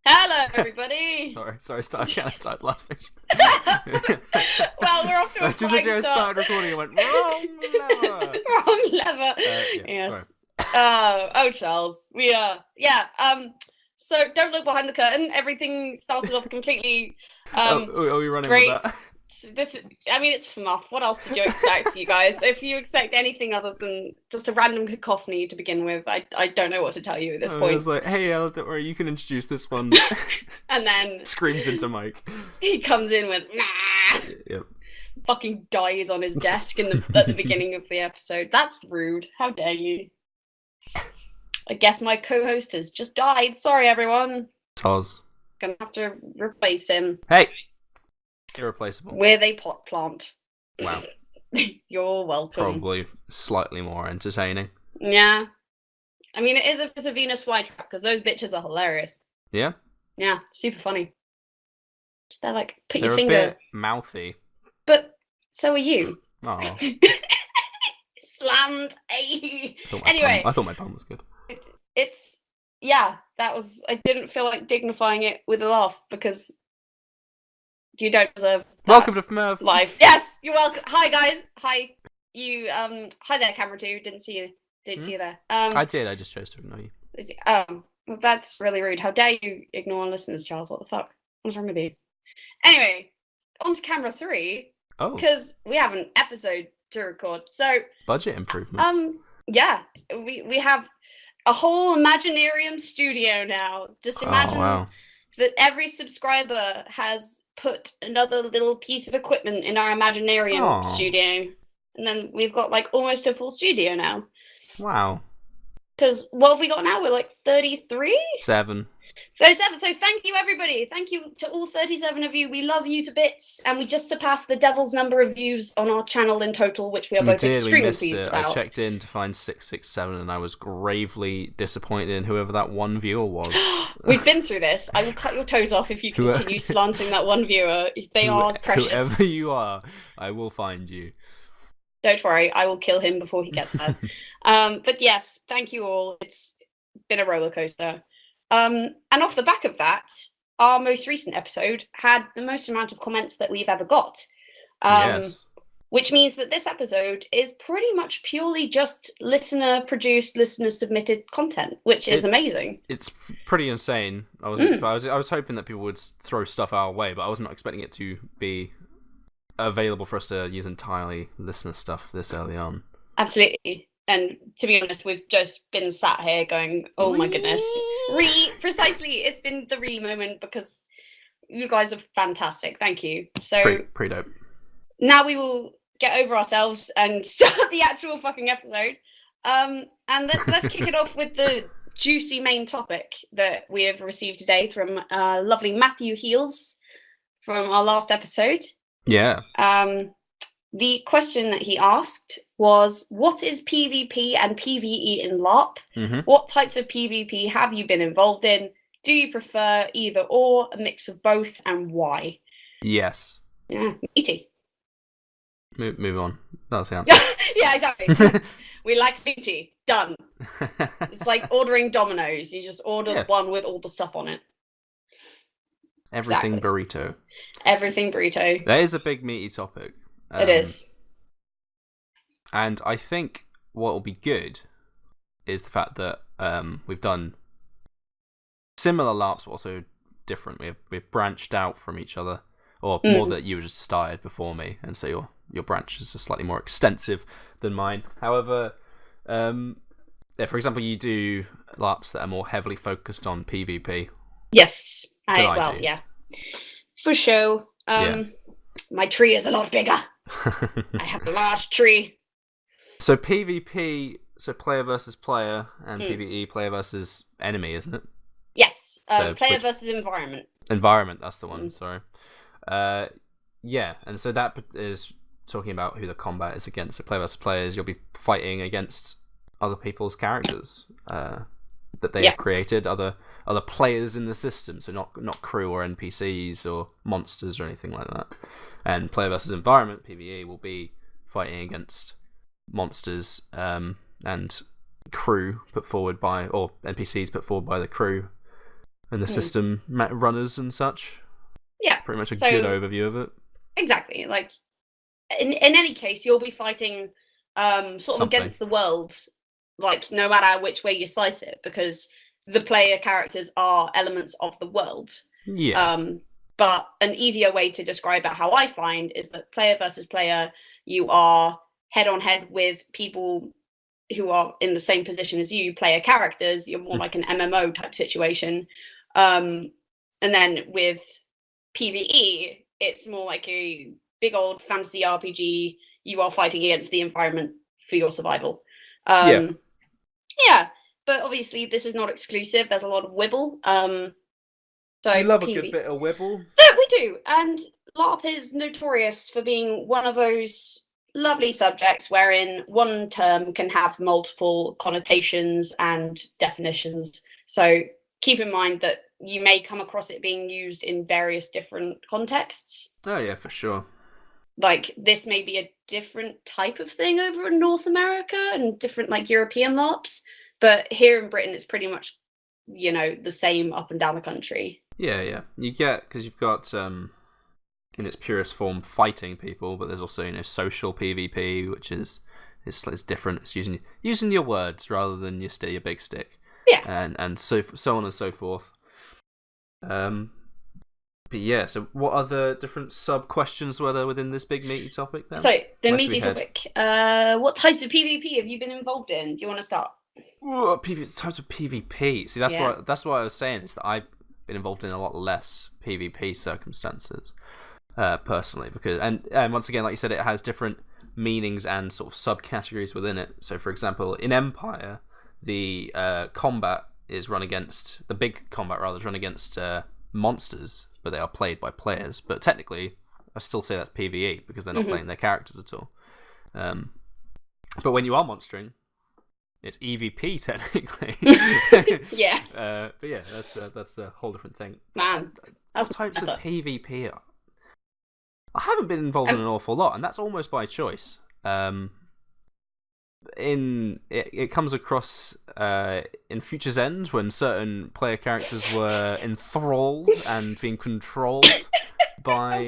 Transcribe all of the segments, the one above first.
Hello, everybody. Sorry, I started laughing. Well, we're off to a Just as flying I start. started recording, I went, wrong lever. Wrong lever. Yeah, Yes. Oh, Charles. We are. Yeah. So don't look behind the curtain. Everything started off completely. Are we running Great. with that? It's FMUF. What else did you expect, you guys? If you expect anything other than just a random cacophony to begin with, I don't know what to tell you at this I point. was like, hey, don't worry, you can introduce this one. And then Screams into mic. he comes in with nah. Yep. Fucking dies on his desk at the beginning of the episode. That's rude. How dare you? I guess my co-host has just died. Sorry, everyone. Toz. Gonna have to replace him Hey! Irreplaceable. with a pot plant. Wow. You're welcome. Probably slightly more entertaining. Yeah. I mean, it's a Venus flytrap because those bitches are hilarious. Yeah? Yeah, super funny. Just they're like, put They're your a finger. bit mouthy. But so are you. Oh. Slammed. Anyway. I thought my pun was good. It's that was. I didn't feel like dignifying it with a laugh because you don't deserve that. Welcome to FMUF. Life. Yes, you're welcome. Hi guys. Hi you. Hi there, camera 2. Didn't see you. Didn't see you there. I did. I just chose to ignore you. Well, that's really rude. How dare you ignore listeners, Charles? What the fuck? What's wrong with you? Anyway, on to camera 3 Oh. because we have an episode to record. So Budget improvements. yeah, we have a whole Imaginarium studio now. Just imagine that every subscriber has put another little piece of equipment in our Imaginarium studio. And then we've got like almost a full studio now. Wow. Because what have we got now? We're like 33? 7. 37. So thank you, everybody. Thank you to all 37 of you. We love you to bits. And we just surpassed the devil's number of views on our channel in total, which we are both extremely pleased about. I checked in to find 667 and I was gravely disappointed in whoever that one viewer was. We've been through this. I will cut your toes off if you continue slanting that one viewer. They are precious. Whoever you are, I will find you. Don't worry, I will kill him before he gets there. But yes, thank you all. It's been a roller coaster. And off the back of that, our most recent episode had the most amount of comments that we've ever got. Yes. Which means that this episode is pretty much purely just listener-produced, listener-submitted content, which is amazing. It's pretty insane. I was hoping that people would throw stuff our way, but I was not expecting it to be available for us to use entirely listener stuff this early on. Absolutely. And to be honest, we've just been sat here going, oh my goodness. Precisely. It's been the moment because you guys are fantastic. Thank you. So pretty dope. Now we will get over ourselves and start the actual fucking episode. And let's kick it off with the juicy main topic that we have received today from lovely Matthew Heels from our last episode. Yeah. The question that he asked was, what is PvP and PvE in Larp? Mm-hmm. What types of PvP have you been involved in? Do you prefer either or, a mix of both, and why? Yes. Yeah, meaty. Move on. That's the answer. Yeah, exactly. We like meaty. Done. It's like ordering Domino's. You just order one with all the stuff on it. Everything burrito. Everything burrito. That is a big meaty topic. It is. And I think what will be good is the fact that we've done similar LARPs, but also different. We've branched out from each other, or more that you just started before me, and so your branch is slightly more extensive than mine. However, for example, you do LARPs that are more heavily focused on PvP. Yes, I do. Yeah, for sure. My tree is a lot bigger. I have a large tree. So PvP, so player versus player, and PvE, player versus enemy, isn't it? Yes, player versus environment. Environment, that's the one, sorry. Yeah, and so that is talking about who the combat is against. So player versus players, you'll be fighting against other people's characters that they have created, other players in the system, so not crew or NPCs or monsters or anything like that. And player versus environment, PvE, will be fighting against monsters and crew put forward by, or NPCs put forward by the crew and the system runners and such. Yeah, pretty much a good overview of it. Exactly. Like in any case, you'll be fighting sort of against the world, like no matter which way you slice it, because the player characters are elements of the world. Yeah. But an easier way to describe it, how I find, is that player versus player, you are head on head with people who are in the same position as you, player characters. You're more like an MMO type situation. And then with PvE, it's more like a big old fantasy RPG. You are fighting against the environment for your survival. Yeah, but obviously this is not exclusive. There's a lot of wibble. So we love a good bit of wibble. Yeah, we do. And LARP is notorious for being one of those lovely subjects wherein one term can have multiple connotations and definitions. So keep in mind that you may come across it being used in various different contexts. Oh yeah, for sure. Like this may be a different type of thing over in North America and different like European LARPs, but here in Britain it's pretty much, you know, the same up and down the country. Yeah. You get, because you've got in its purest form fighting people, but there's also, you know, social PvP, which is it's different. It's using your words rather than your big stick. Yeah. And so on and so forth. But yeah, so what other different sub questions were there within this big meaty topic then? So the meaty topic. What types of PvP have you been involved in? Do you want to start? Types of PvP. See, that's what I was saying, is that I've been involved in a lot less PvP circumstances, personally, because and once again, like you said, it has different meanings and sort of subcategories within it. So, for example, in Empire, the combat is run against monsters, but they are played by players. But technically, I still say that's PvE because they're not playing their characters at all. But when you are monstering, it's EVP technically. Yeah. But yeah, that's a whole different thing. Man, that's types of PvP. I haven't been involved in an awful lot, and that's almost by choice. It comes across in Future's End when certain player characters were enthralled and being controlled by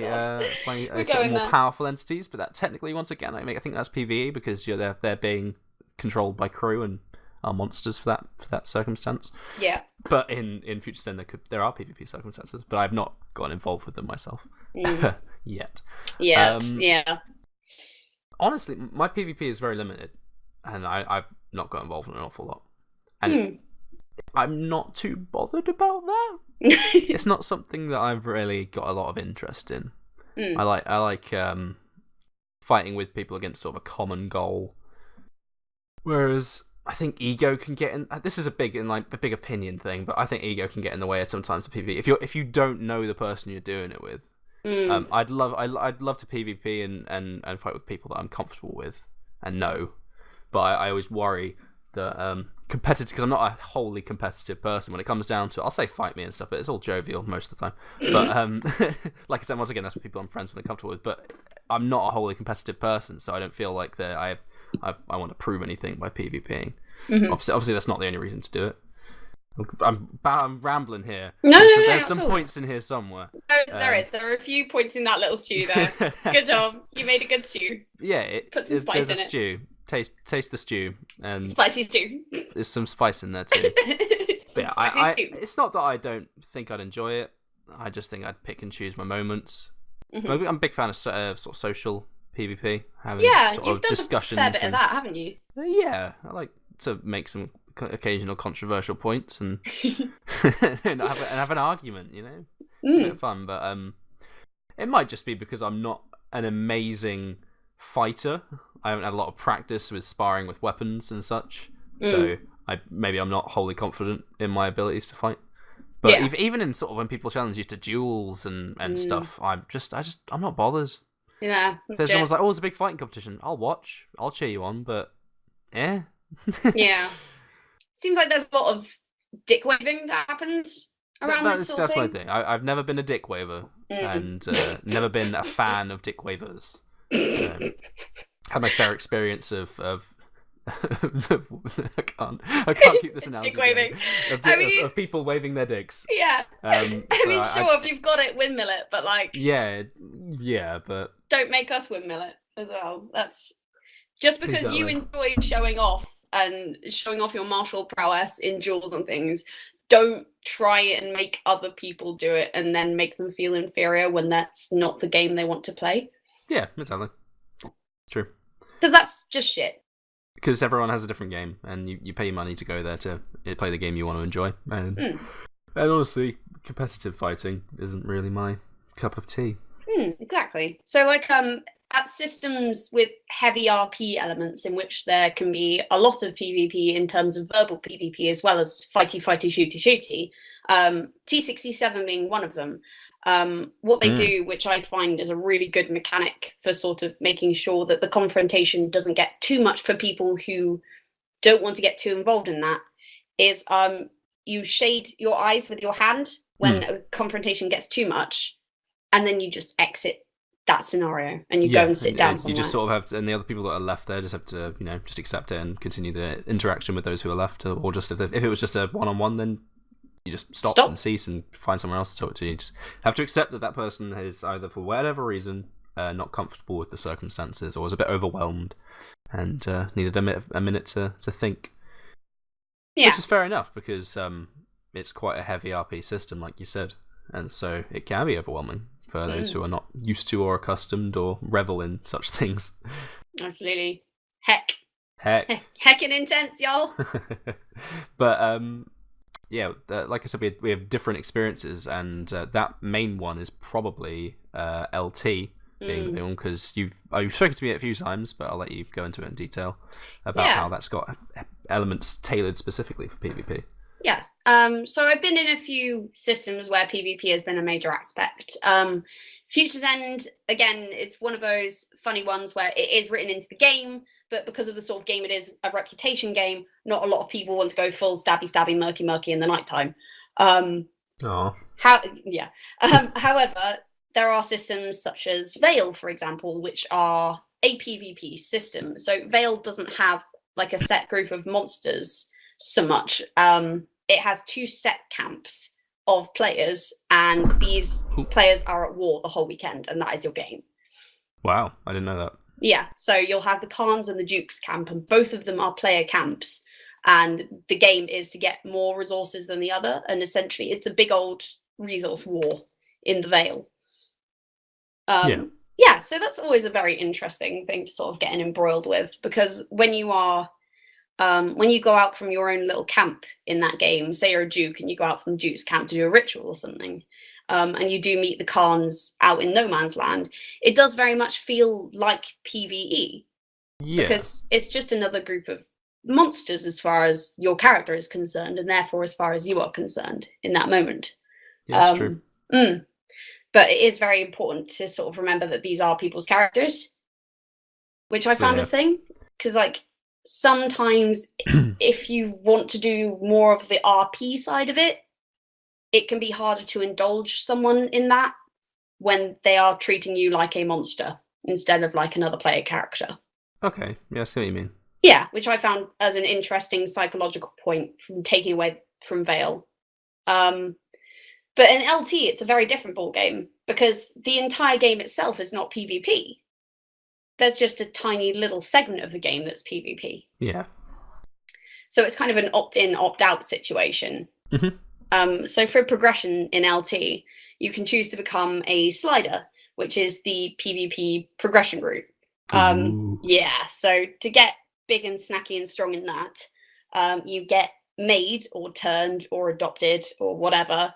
certain more powerful entities. But that technically, once again, I think that's PvE because they're being controlled by crew and are monsters for that circumstance. Yeah. But in Future's End there are PvP circumstances, but I've not gotten involved with them myself yet. Yeah. Honestly, my PvP is very limited. And I've not got involved in an awful lot. And I'm not too bothered about that. It's not something that I've really got a lot of interest in. I like fighting with people against sort of a common goal. Whereas I think ego can get in. This is a big opinion thing, but I think ego can get in the way of sometimes of PvP. If you don't know the person you're doing it with, I'd love to PvP and fight with people that I'm comfortable with and know. But I always worry that competitive, because I'm not a wholly competitive person when it comes down to, I'll say fight me and stuff, but it's all jovial most of the time. But like I said, once again, that's what people I'm friends with and comfortable with. But I'm not a wholly competitive person, so I don't feel like that I want to prove anything by PvPing. Obviously, that's not the only reason to do it. I'm rambling here. There's some points in here somewhere. There is. There are a few points in that little stew there. Good job. You made a good stew. Yeah, put some spice in it. Stew. Taste the stew, and spicy stew. There's some spice in there too. But yeah, it's not that I don't think I'd enjoy it. I just think I'd pick and choose my moments. I'm a big fan of sort of social PvP. You've done discussions a fair bit of that, haven't you? Yeah, I like to make some occasional controversial points and and have an argument. You know, it's a bit of fun. But it might just be because I'm not an amazing fighter. I haven't had a lot of practice with sparring with weapons and such, so maybe I'm not wholly confident in my abilities to fight. But even in sort of when people challenge you to duels and stuff, I'm not bothered. Yeah. There's someone's like, "Oh, it's a big fighting competition. I'll watch. I'll cheer you on." But yeah. Seems like there's a lot of dick waving that happens around this sort of thing. That's my thing. I've never been a dick waver and never been a fan of dick wavers. Had my fair experience of I can't keep this analogy waving. Of people waving their dicks. Yeah. So if you've got it, windmill it, but like, yeah, but don't make us windmill it as well. That's just because Exactly. you enjoy showing off your martial prowess in duels and things. Don't try and make other people do it and then make them feel inferior when that's not the game they want to play. Yeah, exactly. True. Because that's just shit. Because everyone has a different game, and you pay money to go there to play the game you want to enjoy. And honestly, competitive fighting isn't really my cup of tea. Exactly. So, like, at systems with heavy RP elements in which there can be a lot of PvP in terms of verbal PvP as well as fighty, shooty, T67 being one of them. What they do, which I find is a really good mechanic for sort of making sure that the confrontation doesn't get too much for people who don't want to get too involved in that, is you shade your eyes with your hand when a confrontation gets too much, and then you just exit that scenario and you go and sit down somewhere. You just sort of have to, and the other people that are left there just have to, just accept it and continue the interaction with those who are left, or just if it was just a one-on-one, then you just stop and cease and find someone else to talk to. You just have to accept that person is either, for whatever reason, not comfortable with the circumstances, or was a bit overwhelmed and needed a minute to think. Yeah. Which is fair enough, because it's quite a heavy RP system, like you said, and so it can be overwhelming for those who are not used to or accustomed or revel in such things. Absolutely. Heckin' intense, y'all. But yeah, like I said, we have different experiences, and that main one is probably LT being the one, because you've spoken to me a few times, but I'll let you go into it in detail about how that's got elements tailored specifically for PvP. Yeah. So I've been in a few systems where PvP has been a major aspect. Future's End, again, it's one of those funny ones where it is written into the game, but because of the sort of game it is, a reputation game, not a lot of people want to go full stabby, murky in the nighttime. However, there are systems such as Veil, for example, which are a PvP system. So Veil doesn't have like a set group of monsters so much. It has two set camps of players, and these players are at war the whole weekend, and that is your game. Wow, I didn't know that. Yeah, so you'll have the Khans and the Dukes camp, and both of them are player camps, and the game is to get more resources than the other, and essentially it's a big old resource war in the Veil. Yeah, so that's always a very interesting thing to sort of get embroiled with, because when you are when you go out from your own little camp in that game, say you're a Duke and you go out from the Duke's camp to do a ritual or something, and you do meet the Khans out in no man's land, it does very much feel like PvE. Yeah. Because it's just another group of monsters as far as your character is concerned, and therefore as far as you are concerned in that moment. Yeah, that's true. But it is very important to sort of remember that these are people's characters, which I found a thing, because like, sometimes if you want to do more of the RP side of it, it can be harder to indulge someone in that when they are treating you like a monster instead of like another player character. Okay, yeah, I see what you mean. Yeah, which I found as an interesting psychological point from taking away from Veil. But in LT, it's a very different ballgame, because the entire game itself is not PvP. There's just a tiny little segment of the game that's PvP. Yeah. So it's kind of an opt-in, opt-out situation. So for progression in LT, you can choose to become a slider, which is the PvP progression route. Yeah, so to get big and snacky and strong in that, you get made or turned or adopted or whatever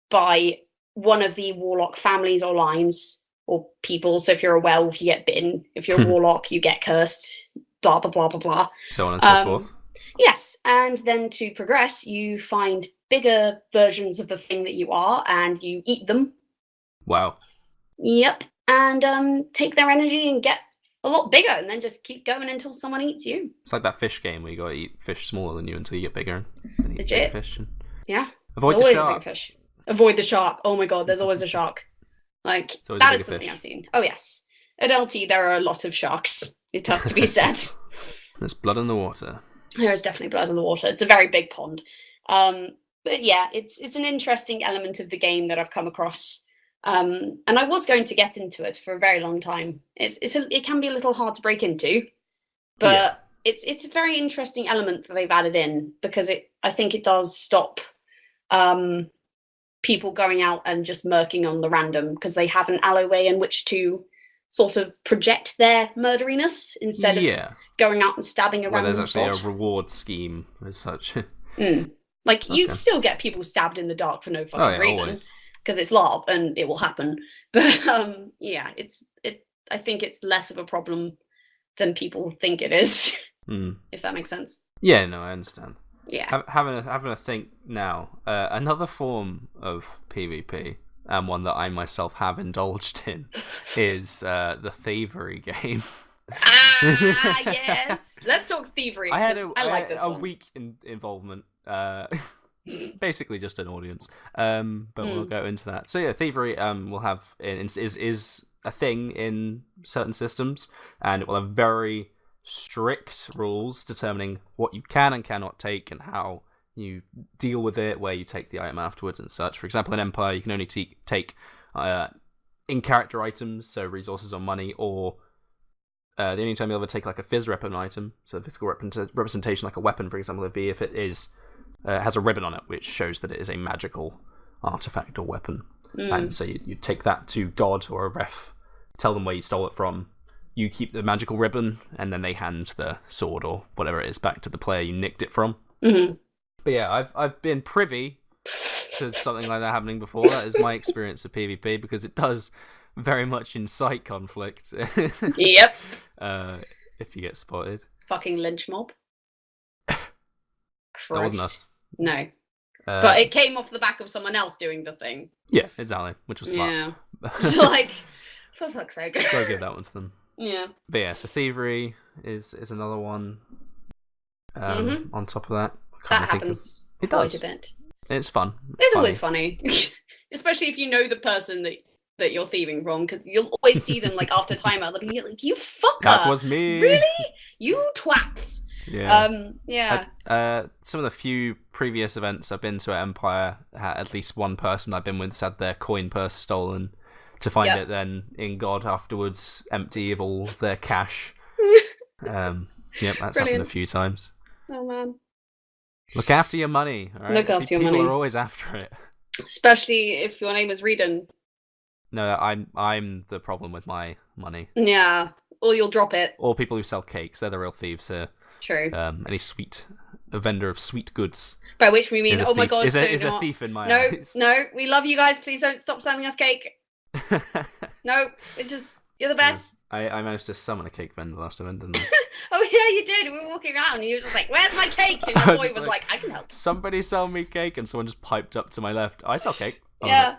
by one of the warlock families or lines or people. So if you're a werewolf, you get bitten. If you're a warlock, you get cursed. Blah, blah, blah, blah, blah. So on and so forth. Yes, and then to progress, you find bigger versions of the thing that you are, and you eat them. Wow. Yep, and take their energy and get a lot bigger, and then just keep going until someone eats you. It's like that fish game where you gotta eat fish smaller than you until you get bigger. And eat Legit. Fish and... Yeah. Avoid the shark. Fish. Avoid the shark. Oh my god, there's always a shark. Like, that is something I've seen. Oh yes. At LT, there are a lot of sharks. It has to be said. There's blood in the water. There is definitely blood in the water. It's a very big pond. But yeah, it's an interesting element of the game that I've come across. And I was going to get into it for a very long time. It can be a little hard to break into, but it's a very interesting element that they've added in, because I think it does stop people going out and just murking on the random, because they have an alleyway in which to sort of project their murderiness instead of going out and stabbing a random there's actually spot. a reward scheme as such. Like, you still get people stabbed in the dark for no fucking reason, because it's LARP and it will happen. But yeah, I think it's less of a problem than people think it is. If that makes sense. Yeah, no, I understand. Yeah. Having a think now, another form of PvP, and one that I myself have indulged in, is the thievery game. Yes. Let's talk thievery. I like this one. Weak involvement. Basically just an audience. But we'll go into that. So yeah, thievery will have is a thing in certain systems, and it will have very strict rules determining what you can and cannot take and how you deal with it, where you take the item afterwards and such. For example, in Empire, you can only take in-character items, so resources or money, or the only time you'll ever take like a phys weapon item, so the physical representation like a weapon, for example, would be if it is has a ribbon on it, which shows that it is a magical artifact or weapon. And so you take that to God or a ref, tell them where you stole it from, you keep the magical ribbon, and then they hand the sword or whatever it is back to the player you nicked it from. But yeah, I've been privy to something like that happening before. That is my experience of PvP, because it does very much incite conflict. Yep. If you get spotted. Fucking lynch mob. That wasn't us. No. But it came off the back of someone else doing the thing. Yeah, exactly, which was smart. Yeah. So, like, for fuck's sake. Gotta give that one to them. Yeah. But yeah, so thievery is another one. On top of that. That happens quite a bit. It's fun. It's always funny. Especially if you know the person that you're thieving from, because you'll always see them like after timeout. They'll be like, "You fucker! That was me. Really? You twats!" Yeah. Yeah. Some of the few previous events I've been to at Empire, at least one person I've been with has had their coin purse stolen, to find it then in God afterwards, empty of all their cash. Yep, that's happened a few times. Oh man. Look after your money. All right? Look after your money. People are always after it. Especially if your name is Reedon. No, I'm the problem with my money. Yeah, or you'll drop it. Or people who sell cakes, they're the real thieves here. True. A vendor of sweet goods. By which we mean, oh my god, is a thief in my eyes. No, we love you guys. Please don't stop selling us cake. No, you're the best. I managed to summon a cake vendor last time, didn't I? Oh yeah, you did. We were walking around and you were just like, "Where's my cake?" And the boy was like, "I can help." Somebody sell me cake, and someone just piped up to my left. I sell cake. Yeah.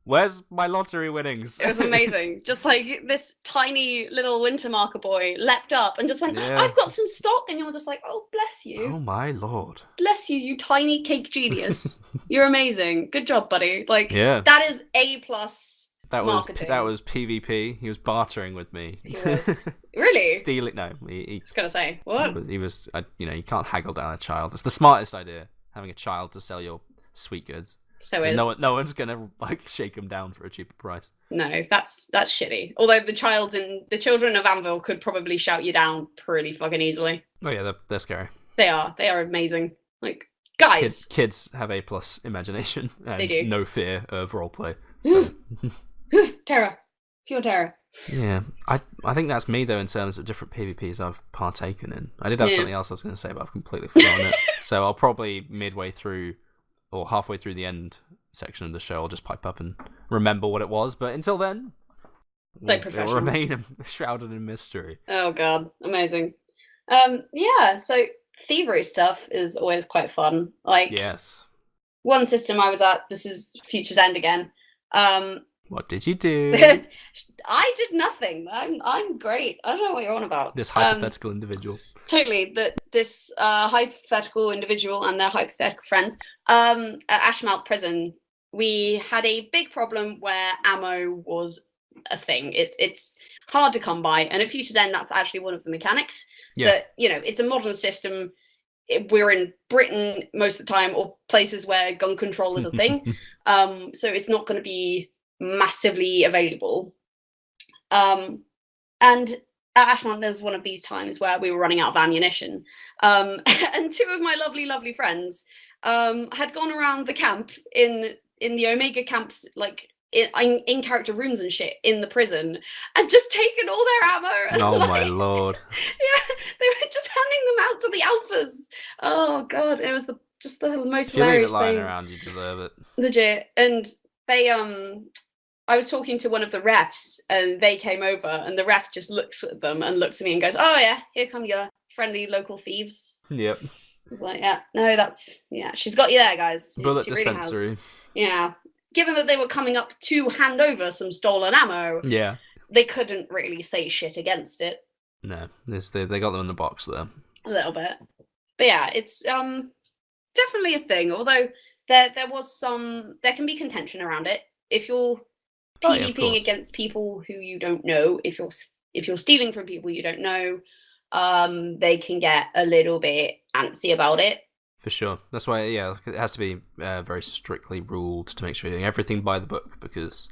Where's my lottery winnings? It was amazing. Just like this tiny little winter marker boy leapt up and just went, "I've got some stock," and you're just like, "Oh, bless you." Oh my lord. Bless you, you tiny cake genius. You're amazing. Good job, buddy. Like, yeah. That is A+. That marketing. was PvP. He was bartering with me. He was. Really? Stealing? No, I was gonna say what? He was. You can't haggle down a child. It's the smartest idea, having a child to sell your sweet goods. So is no one's gonna like shake him down for a cheaper price. No, that's shitty. Although the children of Anvil could probably shout you down pretty fucking easily. Oh yeah, they're scary. They are amazing. Like, guys, kids have A+ imagination and they do. No fear of roleplay. So. Terror, pure terror. Yeah, I think that's me though in terms of different PvPs I've partaken in. I did have something else I was going to say, but I've completely forgotten it. So I'll probably midway through or halfway through the end section of the show, I'll just pipe up and remember what it was. But until then, we'll remain shrouded in mystery. Oh god, amazing. Yeah. So thievery stuff is always quite fun. Like, yes. One system I was at. This is Future's End again. What did you do? I did nothing. I'm great. I don't know what you're on about. This hypothetical individual. Totally. This hypothetical individual and their hypothetical friends at Ashmount Prison, we had a big problem where ammo was a thing. It's hard to come by, and at Future's End, that's actually one of the mechanics. that, you know, it's a modern system. We're in Britain most of the time, or places where gun control is a thing. So it's not going to be massively available. And at Ashmont, there was one of these times where we were running out of ammunition. And two of my lovely friends had gone around the camp in the Omega camps, like in character rooms and shit in the prison, and just taken all their ammo. And, oh my lord! Yeah, they were just handing them out to the alphas. Oh god, it was just the most if you hilarious leave it lying thing. around, you deserve it. Legit. And they I was talking to one of the refs, and they came over, and the ref just looks at them and looks at me and goes, "Oh yeah, here come your friendly local thieves." Yep. I was like, "Yeah, no, she's got you there, guys. Bullet she dispensary. Really has." Yeah. Given that they were coming up to hand over some stolen ammo, yeah, they couldn't really say shit against it. No, they got them in the box there. A little bit. But yeah, it's definitely a thing, although there can be contention around it. If you're PvPing against people who you don't know, if you're stealing from people you don't know, they can get a little bit antsy about it. For sure. That's why, yeah, it has to be very strictly ruled to make sure you're doing everything by the book, because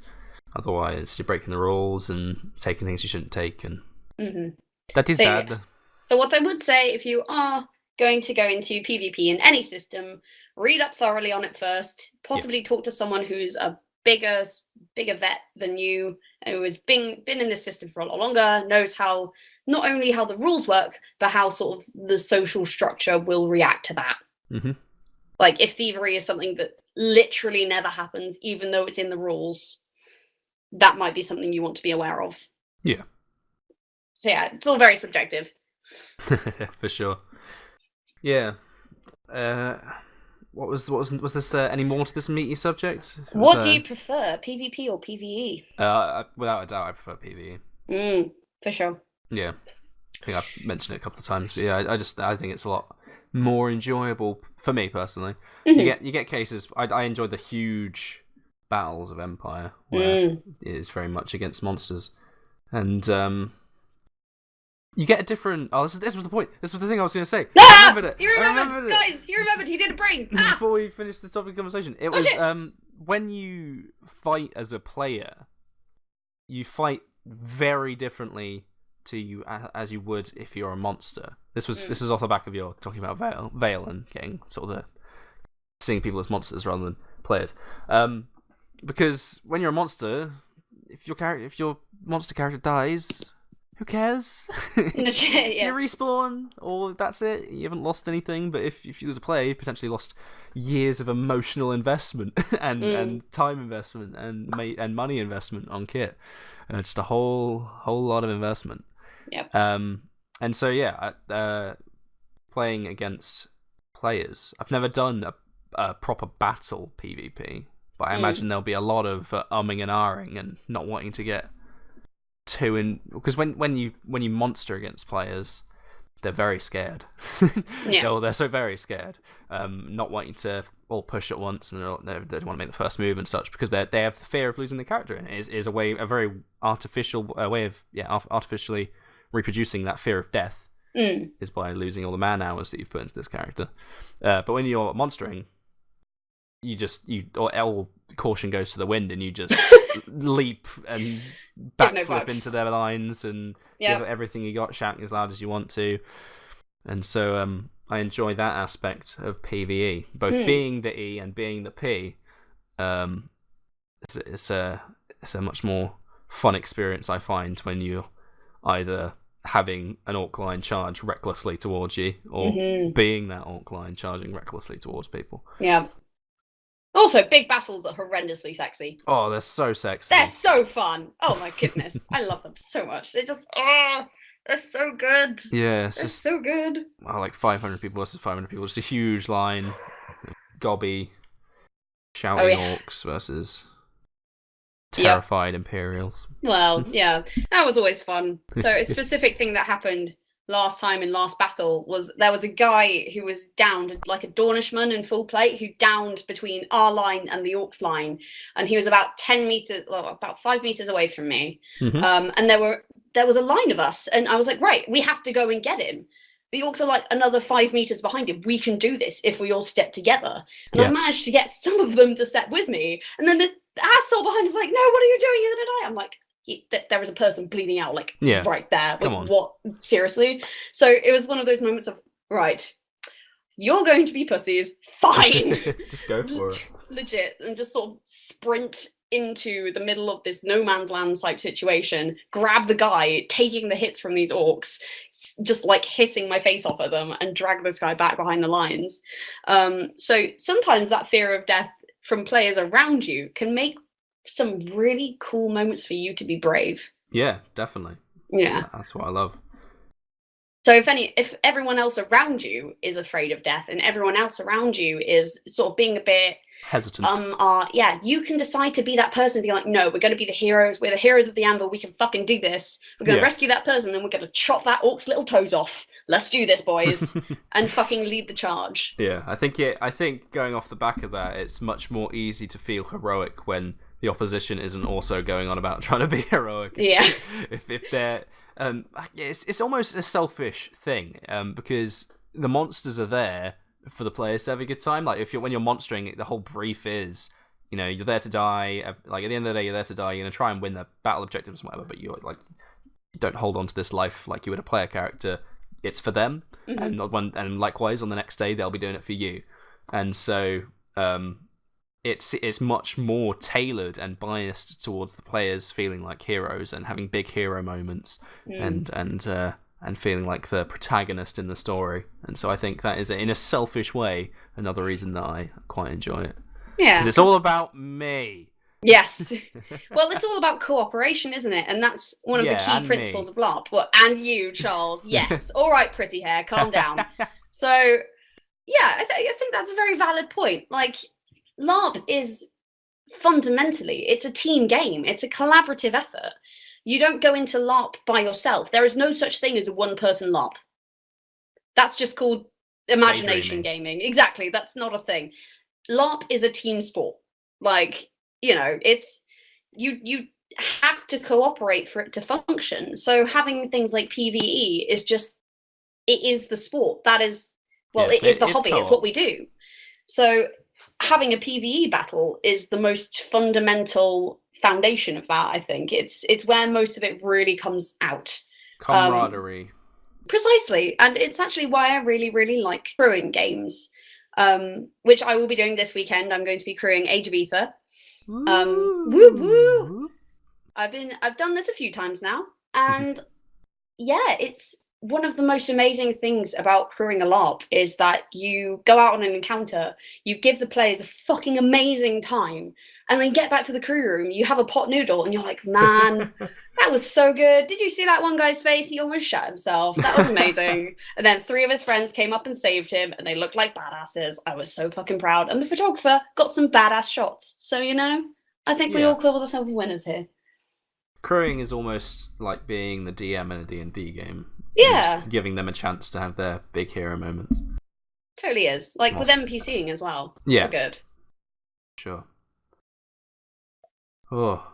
otherwise you're breaking the rules and taking things you shouldn't take, and that is bad. Yeah. So what I would say, if you are going to go into PvP in any system, read up thoroughly on it first, possibly talk to someone who's a bigger vet than you, who has been in this system for a lot longer, knows how not only how the rules work, but how sort of the social structure will react to that. Like, if thievery is something that literally never happens, even though it's in the rules, that might be something you want to be aware of. Yeah. So yeah, it's all very subjective. For sure. Yeah. What was this? Any more to this meaty subject? What do you prefer, PvP or PvE? Without a doubt, I prefer PvE. For sure. Yeah, I think I've mentioned it a couple of times, but yeah, I think it's a lot more enjoyable for me personally. You get cases. I enjoy the huge battles of Empire where it is very much against monsters, and you get a different. Oh, this was the point. This was the thing I was going to say. I remembered it. He remembered, guys. He remembered. He did a brain. Before we finished this topic of conversation, it was when you fight as a player, you fight very differently to you as you would if you're a monster. This was off the back of your talking about Vale and getting sort of seeing people as monsters rather than players. Because when you're a monster, if your monster character dies, who cares? You respawn, or that's it. You haven't lost anything. But if you lose a player, you potentially lost years of emotional investment and time investment and money investment on kit. Just a whole lot of investment. Yep. And so yeah, playing against players. I've never done a proper battle PvP, but I imagine there'll be a lot of umming and ahhing and not wanting to get too in, because when you monster against players, they're very scared. They're so very scared, not wanting to all push at once, and they don't want to make the first move and such, because they have the fear of losing the character, and it is a very artificial way of artificially reproducing that fear of death is by losing all the man hours that you've put into this character. But when you're monstering, all caution goes to the wind, and you just leap and backflip into their lines and give everything you got, shouting as loud as you want to. And so I enjoy that aspect of PvE, both being the E and being the P. It's a much more fun experience, I find, when you're either having an orc line charge recklessly towards you, or being that orc line charging recklessly towards people. Yeah. Also, big battles are horrendously sexy. Oh, they're so sexy. They're so fun. Oh my goodness. I love them so much. They're just, they're so good. Yeah, they're just so good. Like 500 people versus 500 people. Just a huge line. Gobby shouting orcs versus terrified Imperials. Well, yeah, that was always fun. So a specific thing that happened last time in last battle was there was a guy who was downed, like a Dornishman in full plate, who downed between our line and the Orcs line, and he was about 10 meters, well, about 5 meters away from me. And there were there was a line of us, and I was like, right, we have to go and get him. The orcs are like another 5 meters behind him. We can do this if we all step together. And I managed to get some of them to step with me. And then this asshole behind is like, no, what are you doing? You're going to die. I'm like, there was a person bleeding out, like, right there. Come on. What? Seriously? So it was one of those moments of, right, you're going to be pussies. Fine. Just go for it. Legit. And just sort of sprint into the middle of this no man's land type situation, grab the guy taking the hits from these orcs, just like hissing my face off at them, and drag this guy back behind the lines. So sometimes that fear of death from players around you can make some really cool moments for you to be brave. Yeah, definitely. Yeah, that's what I love. So if everyone else around you is afraid of death, and everyone else around you is sort of being a bit hesitant, you can decide to be that person and be like, no, we're going to be the heroes. We're the heroes of the Anvil. We can fucking do this. We're going to rescue that person, and we're going to chop that orc's little toes off. Let's do this, boys, and fucking lead the charge. Yeah, I think going off the back of that, it's much more easy to feel heroic when the opposition isn't also going on about trying to be heroic. Yeah, if they're it's almost a selfish thing, because the monsters are there for the players to have a good time. Like when you're monstering, the whole brief is, you're there to die. Like at the end of the day, you're there to die. You're gonna try and win the battle objectives and whatever, but you don't hold on to this life like you would a player character. It's for them, and likewise on the next day they'll be doing it for you, and so it's much more tailored and biased towards the players feeling like heroes and having big hero moments, and feeling like the protagonist in the story. And so I think that is, in a selfish way, another reason that I quite enjoy it. Yeah, because it's all about me. Yes. Well, it's all about cooperation, isn't it? And that's one of the key principles of LARP. Well, and you, Charles. Yes. All right, pretty hair. Calm down. So, yeah, I think that's a very valid point. Like, LARP is fundamentally, it's a team game. It's a collaborative effort. You don't go into LARP by yourself. There is no such thing as a one-person LARP. That's just called imagination gaming. Exactly. That's not a thing. LARP is a team sport. Like, it's you have to cooperate for it to function. So having things like PvE is just, it is the sport. That is, it is the hobby. It's what we do. So having a PvE battle is the most fundamental foundation of that. I think it's where most of it really comes out. Camaraderie. Precisely, and it's actually why I really, really like crewing games, which I will be doing this weekend. I'm going to be crewing Age of Ether. Woo woo! I've done this a few times now, and yeah, it's one of the most amazing things about crewing a LARP is that you go out on an encounter, you give the players a fucking amazing time, and then get back to the crew room, you have a pot noodle, and you're like, man, that was so good. Did you see that one guy's face? He almost shot himself. That was amazing. And then 3 of his friends came up and saved him, and they looked like badasses. I was so fucking proud. And the photographer got some badass shots. So, I think we all call ourselves winners here. Crewing is almost like being the DM in a D&D game. Yeah. Giving them a chance to have their big hero moments. Totally is. Like with NPCing as well. Yeah. So good. Sure. Oh.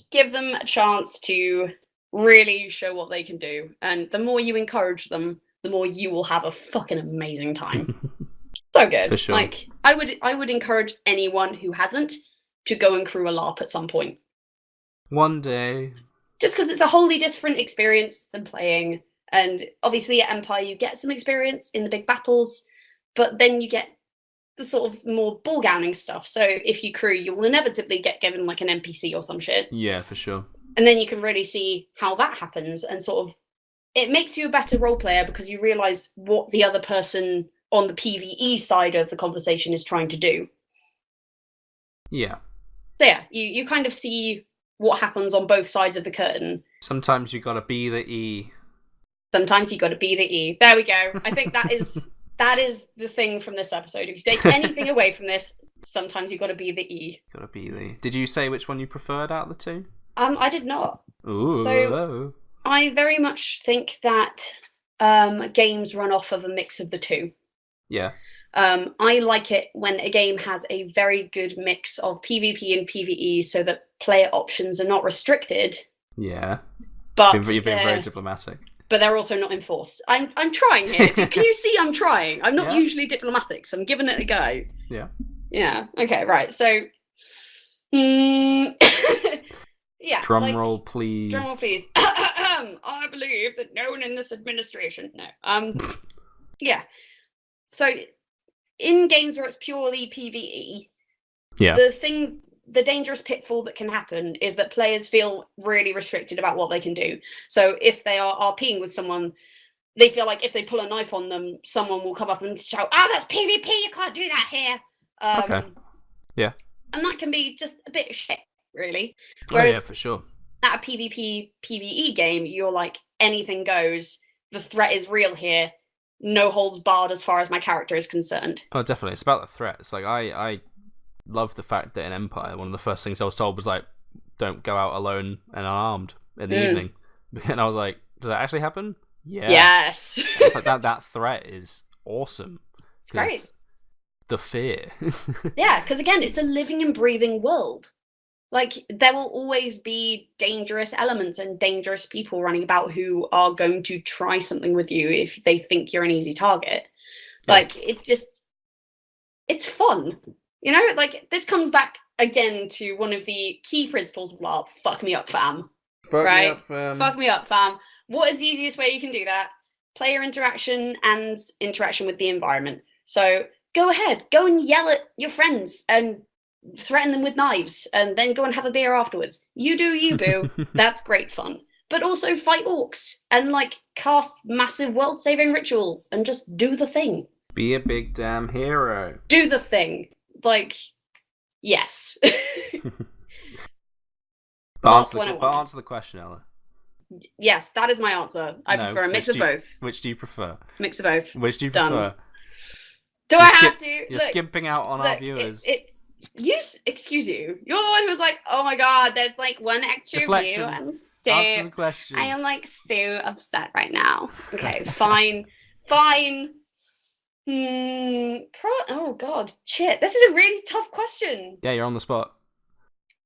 Give them a chance to really show what they can do. And the more you encourage them, the more you will have a fucking amazing time. So good. For sure. Like, I would encourage anyone who hasn't to go and crew a LARP at some point. One day. Just because it's a wholly different experience than playing. And obviously at Empire you get some experience in the big battles, but then you get the sort of more ball gowning stuff. So if you crew, you will inevitably get given like an NPC or some shit. Yeah, for sure. And then you can really see how that happens, and sort of it makes you a better role player because you realise what the other person on the PvE side of the conversation is trying to do. Yeah. So yeah, you kind of see what happens on both sides of the curtain. Sometimes you gotta be the E. Sometimes you gotta be the E. There we go. I think that is the thing from this episode. If you take anything away from this, sometimes you gotta be the E. Gotta be the. Did you say which one you preferred out of the two? I did not. Ooh. So I very much think that games run off of a mix of the two. Yeah. I like it when a game has a very good mix of PvP and PvE so that player options are not restricted. Yeah. But you've been very diplomatic. But they're also not enforced. I'm trying here. Can you see I'm trying? I'm not usually diplomatic, so I'm giving it a go. Yeah. Yeah. Okay. Right. So. Yeah. Drum roll, please. Drum roll, please. I believe that no one in this administration. No. Yeah. So, in games where it's purely PvE, the dangerous pitfall that can happen is that players feel really restricted about what they can do. So if they are RPing with someone, they feel like if they pull a knife on them, someone will come up and shout, that's PvP, you can't do that here. Okay. Yeah. And that can be just a bit of shit, really. Whereas for sure. at a PvP PvE game, you're like, anything goes, the threat is real here, no holds barred as far as my character is concerned. Oh, definitely. It's about the threat. It's like, I love the fact that in Empire, one of the first things I was told was like, don't go out alone and unarmed in the evening. And I was like, does that actually happen? Yeah. Yes. It's like that threat is awesome. It's great. The fear. Yeah, because again, it's a living and breathing world. Like, there will always be dangerous elements and dangerous people running about who are going to try something with you if they think you're an easy target. Like, it's fun. You know, like, this comes back again to one of the key principles of LARP, fuck me up, fam. Fuck me up, fam. Fuck me up, fam. What is the easiest way you can do that? Player interaction and interaction with the environment. So, go ahead, go and yell at your friends and threaten them with knives, and then go and have a beer afterwards. You do you, boo. That's great fun. But also fight orcs, and, like, cast massive world-saving rituals, and just do the thing. Be a big damn hero. Do the thing. Like, yes. Answer the question, Ella. Yes, that is my answer. I prefer a mix of both. Which do you prefer? Mix of both. Which do you prefer? Do I have to? You're skimping out on our viewers. Excuse you. You're the one who was like, oh my god, there's like one extra view. Answer the question. I am like so upset right now. Okay, fine. Fine. Oh god, shit. This is a really tough question. Yeah, you're on the spot.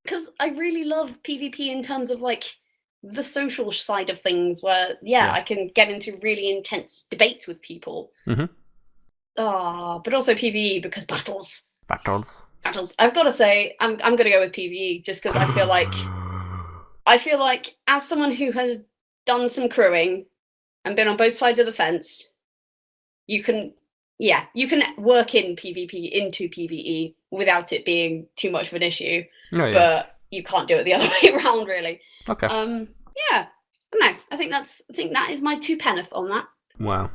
Because I really love PvP in terms of like the social side of things where, I can get into really intense debates with people. Mm-hmm. But also PvE because battles. Battles. I've got to say, I'm going to go with PvE just because I feel like as someone who has done some crewing and been on both sides of the fence, you can work in PvP into PvE without it being too much of an issue. Oh, yeah. But you can't do it the other way around, really. Okay. Yeah. No, I think that is my 2 penneth on that. Wow.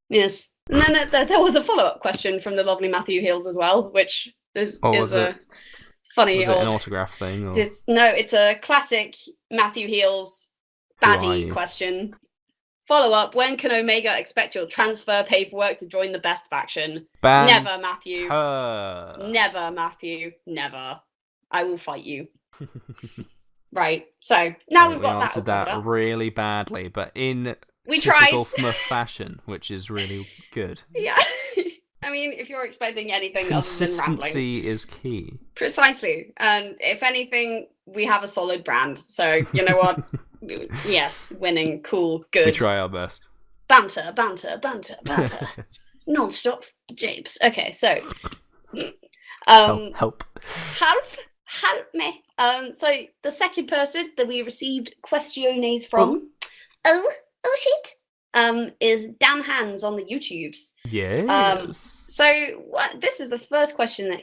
Yes. And then there was a follow-up question from the lovely Matthew Hills as well, which is a funny Was it an autograph thing? Or? It's a classic Matthew Hills baddie question. Follow-up, when can Omega expect your transfer paperwork to join the best faction? Never, Matthew. Never, Matthew. Never. I will fight you. Right, so now we've got answered that really badly, but in we typical tried. FMUF fashion, which is really good. Yeah. I mean, if you're expecting anything other than rambling. Consistency is key. Precisely. And if anything, we have a solid brand. So, you know what? Yes, winning, cool, good. We try our best. Banter. Non-stop japes. Okay, so... Help me. So, the second person that we received questiones from... Oh shit! Is Dan Hands on the YouTubes. Yes. So this is the first question that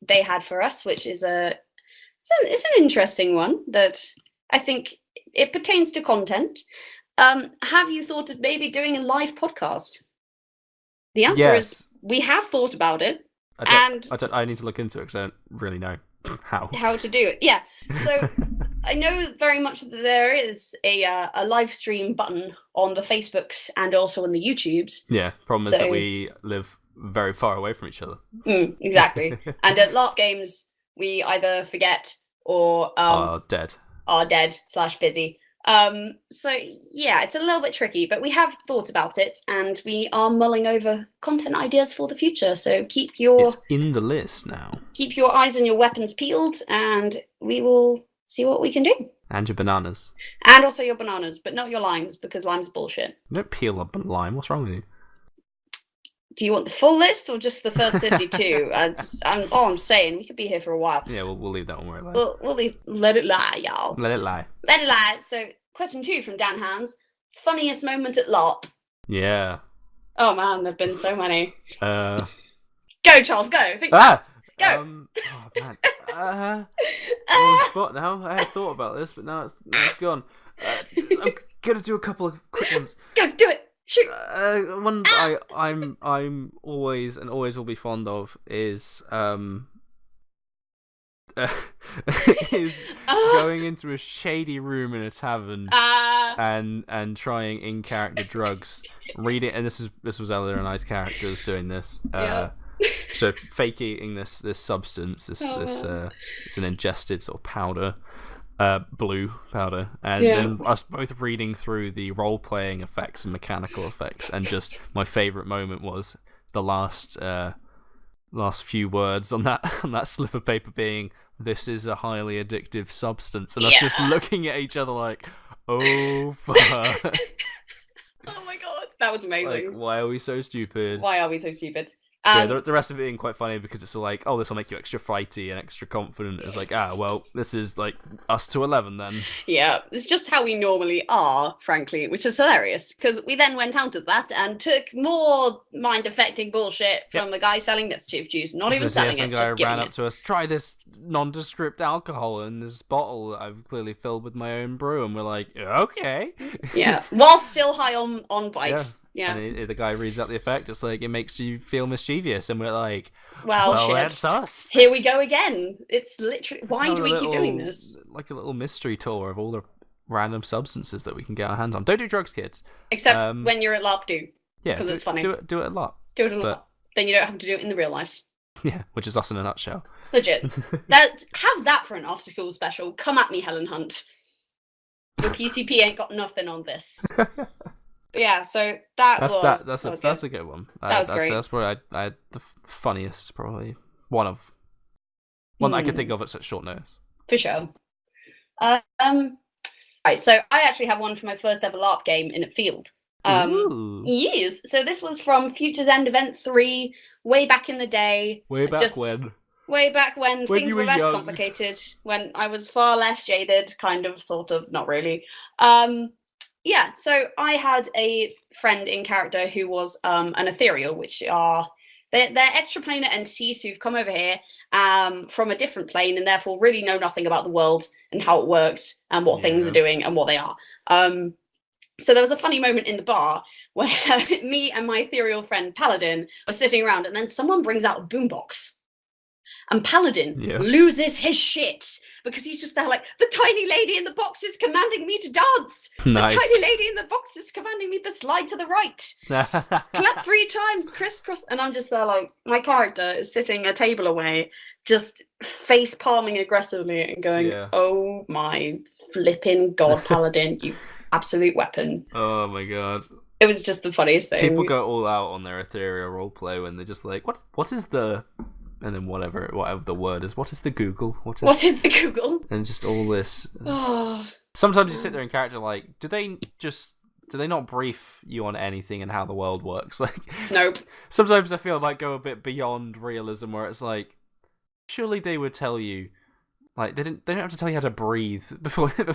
they had for us, which is it's an interesting one that I think it pertains to content. Have you thought of maybe doing a live podcast? The answer is we have thought about it, I need to look into it because I don't really know how to do it. Yeah. So. I know very much that there is a live stream button on the Facebooks and also on the YouTubes. Yeah, problem is that we live very far away from each other. Exactly. And at LARP games, we either forget or are dead / busy. So yeah, it's a little bit tricky, but we have thought about it and we are mulling over content ideas for the future. So it's in the list now. Keep your eyes and your weapons peeled and we will see what we can do. And your bananas. And also your bananas, but not your limes, because lime's bullshit. You don't peel a lime. What's wrong with you? Do you want the full list or just the first 52? All I'm saying, we could be here for a while. Yeah, we'll leave that one where it lies. We'll let it lie, y'all. Let it lie. Let it lie. So, question 2 from Dan Hans. Funniest moment at Larp? Yeah. Oh man, there've been so many. Go, Charles, go. Think fast. Go. Oh man. On spot now. I had thought about this, but now it's gone. I'm gonna do a couple of quick ones. Go, do it. Shoot. One I'm always and always will be fond of is is going into a shady room in a tavern and trying in character drugs. Reading, and this was Ella and I's characters doing this. So fake eating this substance. It's an ingested sort of powder. Blue powder, and then us both reading through the role-playing effects and mechanical effects, and just my favourite moment was the last few words on that slip of paper being, "This is a highly addictive substance," and us just looking at each other like, "Oh fuck." Oh my god, that was amazing. Like, why are we so stupid? Why are we so stupid? The rest of it being quite funny because it's like, oh, this will make you extra fighty and extra confident. It's like, well, this is like us to 11 then. Yeah, it's just how we normally are, frankly, which is hilarious because we then went out of that and took more mind-affecting bullshit from the guy selling mischief juice, not even selling it, some guy ran up to us, try this nondescript alcohol in this bottle that I've clearly filled with my own brew, and we're like, okay. Yeah, while still high on bikes. Yeah. And the guy reads out the effect. It's like, it makes you feel mischievous. And we're like, well shit. That's us. Here we go again. It's literally, why do we keep doing this? Like a little mystery tour of all the random substances that we can get our hands on. Don't do drugs, kids. Except when you're at LARP, do. Yeah. Because it's funny. Do it a lot. Do it a lot. Then you don't have to do it in the real life. Yeah, which is us in a nutshell. Legit. Have that for an after-school special. Come at me, Helen Hunt. Your PCP ain't got nothing on this. Yeah, so that's a good one. That was great. That's where I had the funniest, probably one I could think of at such short notice. For sure. Right, so I actually have one for my first ever LARP game in a field. Yes, so this was from Future's End Event 3, way back in the day. Way back when things were less complicated, when I was far less jaded, kind of, sort of, not really. Yeah, so I had a friend in character who was an ethereal, which are they're extraplanar entities who've come over here from a different plane and therefore really know nothing about the world and how it works and what things are doing and what they are. So there was a funny moment in the bar where me and my ethereal friend Paladin were sitting around, and then someone brings out a boombox. And Paladin loses his shit because he's just there like, the tiny lady in the box is commanding me to dance. Nice. The tiny lady in the box is commanding me to slide to the right. Clap 3 times, crisscross. And I'm just there like, my character is sitting a table away, just face palming aggressively and going, oh my flipping god, Paladin, you absolute weapon. Oh my god. It was just the funniest thing. People go all out on their ethereal roleplay when they're just like, what is the... And then whatever the word is, what is the Google? What is the Google? And just all this. Sometimes you sit there in character like, do they not brief you on anything and how the world works? Like, nope. Sometimes I feel it might go a bit beyond realism, where it's like, surely they would tell you, like they don't have to tell you how to breathe before you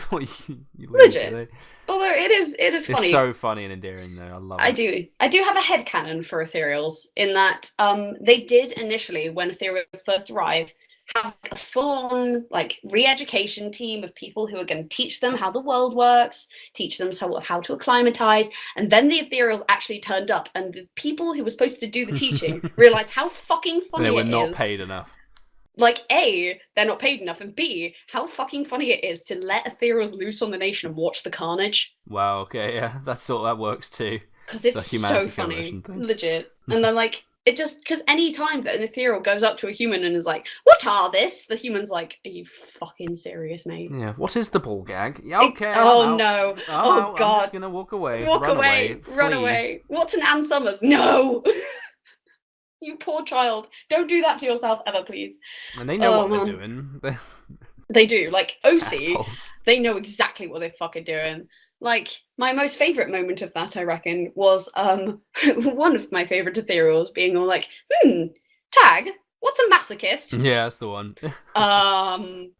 leave. Legit. Although it is funny. It's so funny and endearing though. I love it. I do have a headcanon for ethereals in that they did initially, when ethereals first arrived, have a full-on like re-education team of people who are going to teach them how the world works, teach them how to acclimatize, and then the ethereals actually turned up, and the people who were supposed to do the teaching realized how fucking funny it is. They were not paid enough. Like, A, they're not paid enough, and B, how fucking funny it is to let ethereals loose on the nation and watch the carnage. Wow, okay, yeah, that works too. Because it's so funny, legit. And then, like, it just, because any time that an ethereal goes up to a human and is like, what are this? The human's like, are you fucking serious, mate? Yeah, what is the ball gag? Yeah, okay. No. Oh, God. I'm just going to walk away. Run away. What's an Ann Summers? No! You poor child. Don't do that to yourself ever, please. And they know what they're doing. They do. Like, OC, Assholes. they know exactly what they're fucking doing. Like, my most favourite moment of that, I reckon, was one of my favourite ethereals being all like, Tag, what's a masochist? Yeah, that's the one. I'm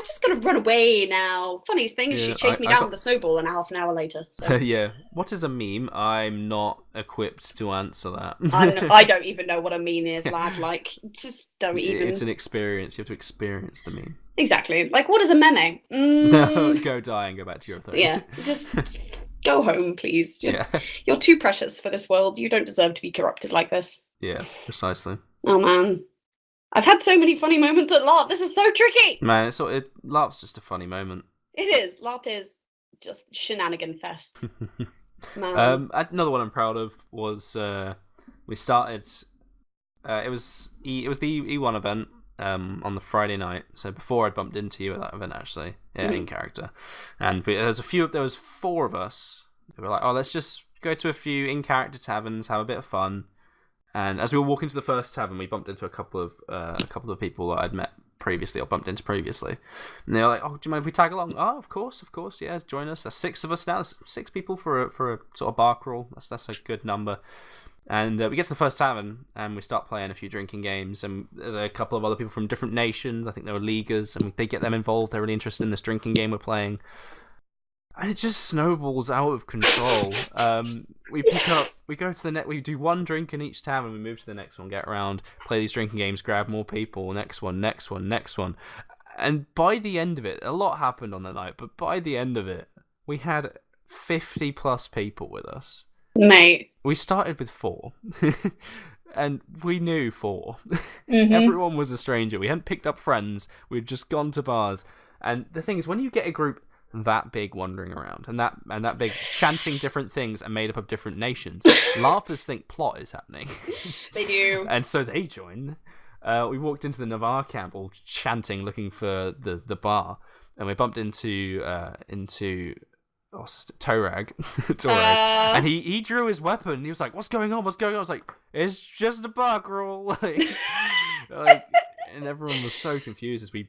just gonna run away now. Funniest thing is she chased me down with a snowball and half an hour later. So. Yeah. What is a meme? I'm not equipped to answer that. I don't even know what a meme is, lad. Like, just don't even. It's an experience. You have to experience the meme. Exactly. Like, what is a meme? Go die and go back to your throne. Yeah, just go home, please. Yeah. You're too precious for this world. You don't deserve to be corrupted like this. Yeah, precisely. Oh, man. I've had so many funny moments at LARP. This is so tricky. Man, LARP's just a funny moment. It is. LARP is just shenanigan fest. Man. Another one I'm proud of was we started. It was the E1 event on the Friday night. So before I'd bumped into you at that event, actually, in character, and there was 4 of us. They were like, oh, let's just go to a few in character taverns, have a bit of fun. And as we were walking to the first tavern, we bumped into a couple of people that I'd met previously or bumped into previously. And they were like, "Oh, do you mind if we tag along?" "Oh, of course, yeah, join us." There's 6 of us now. There's 6 people for a sort of bar crawl. That's a good number. And we get to the first tavern and we start playing a few drinking games. And there's a couple of other people from different nations. I think they were leaguers, and they get them involved. They're really interested in this drinking game we're playing. And it just snowballs out of control. We go to the net. We do one drink in each tavern. We move to the next one, get around, play these drinking games, grab more people. Next one. And by the end of it, a lot happened on the night. But by the end of it, we had 50 plus people with us. Mate, we started with 4, and we knew 4. Mm-hmm. Everyone was a stranger. We hadn't picked up friends. We'd just gone to bars. And the thing is, when you get a group that big wandering around and that big chanting different things and made up of different nations, LARPers think plot is happening. They do. And so they join. We walked into the Navarre camp all chanting, looking for the bar, and we bumped into Torag, and he drew his weapon. He was like, "What's going on? I was like, "It's just a bar crawl." And everyone was so confused as we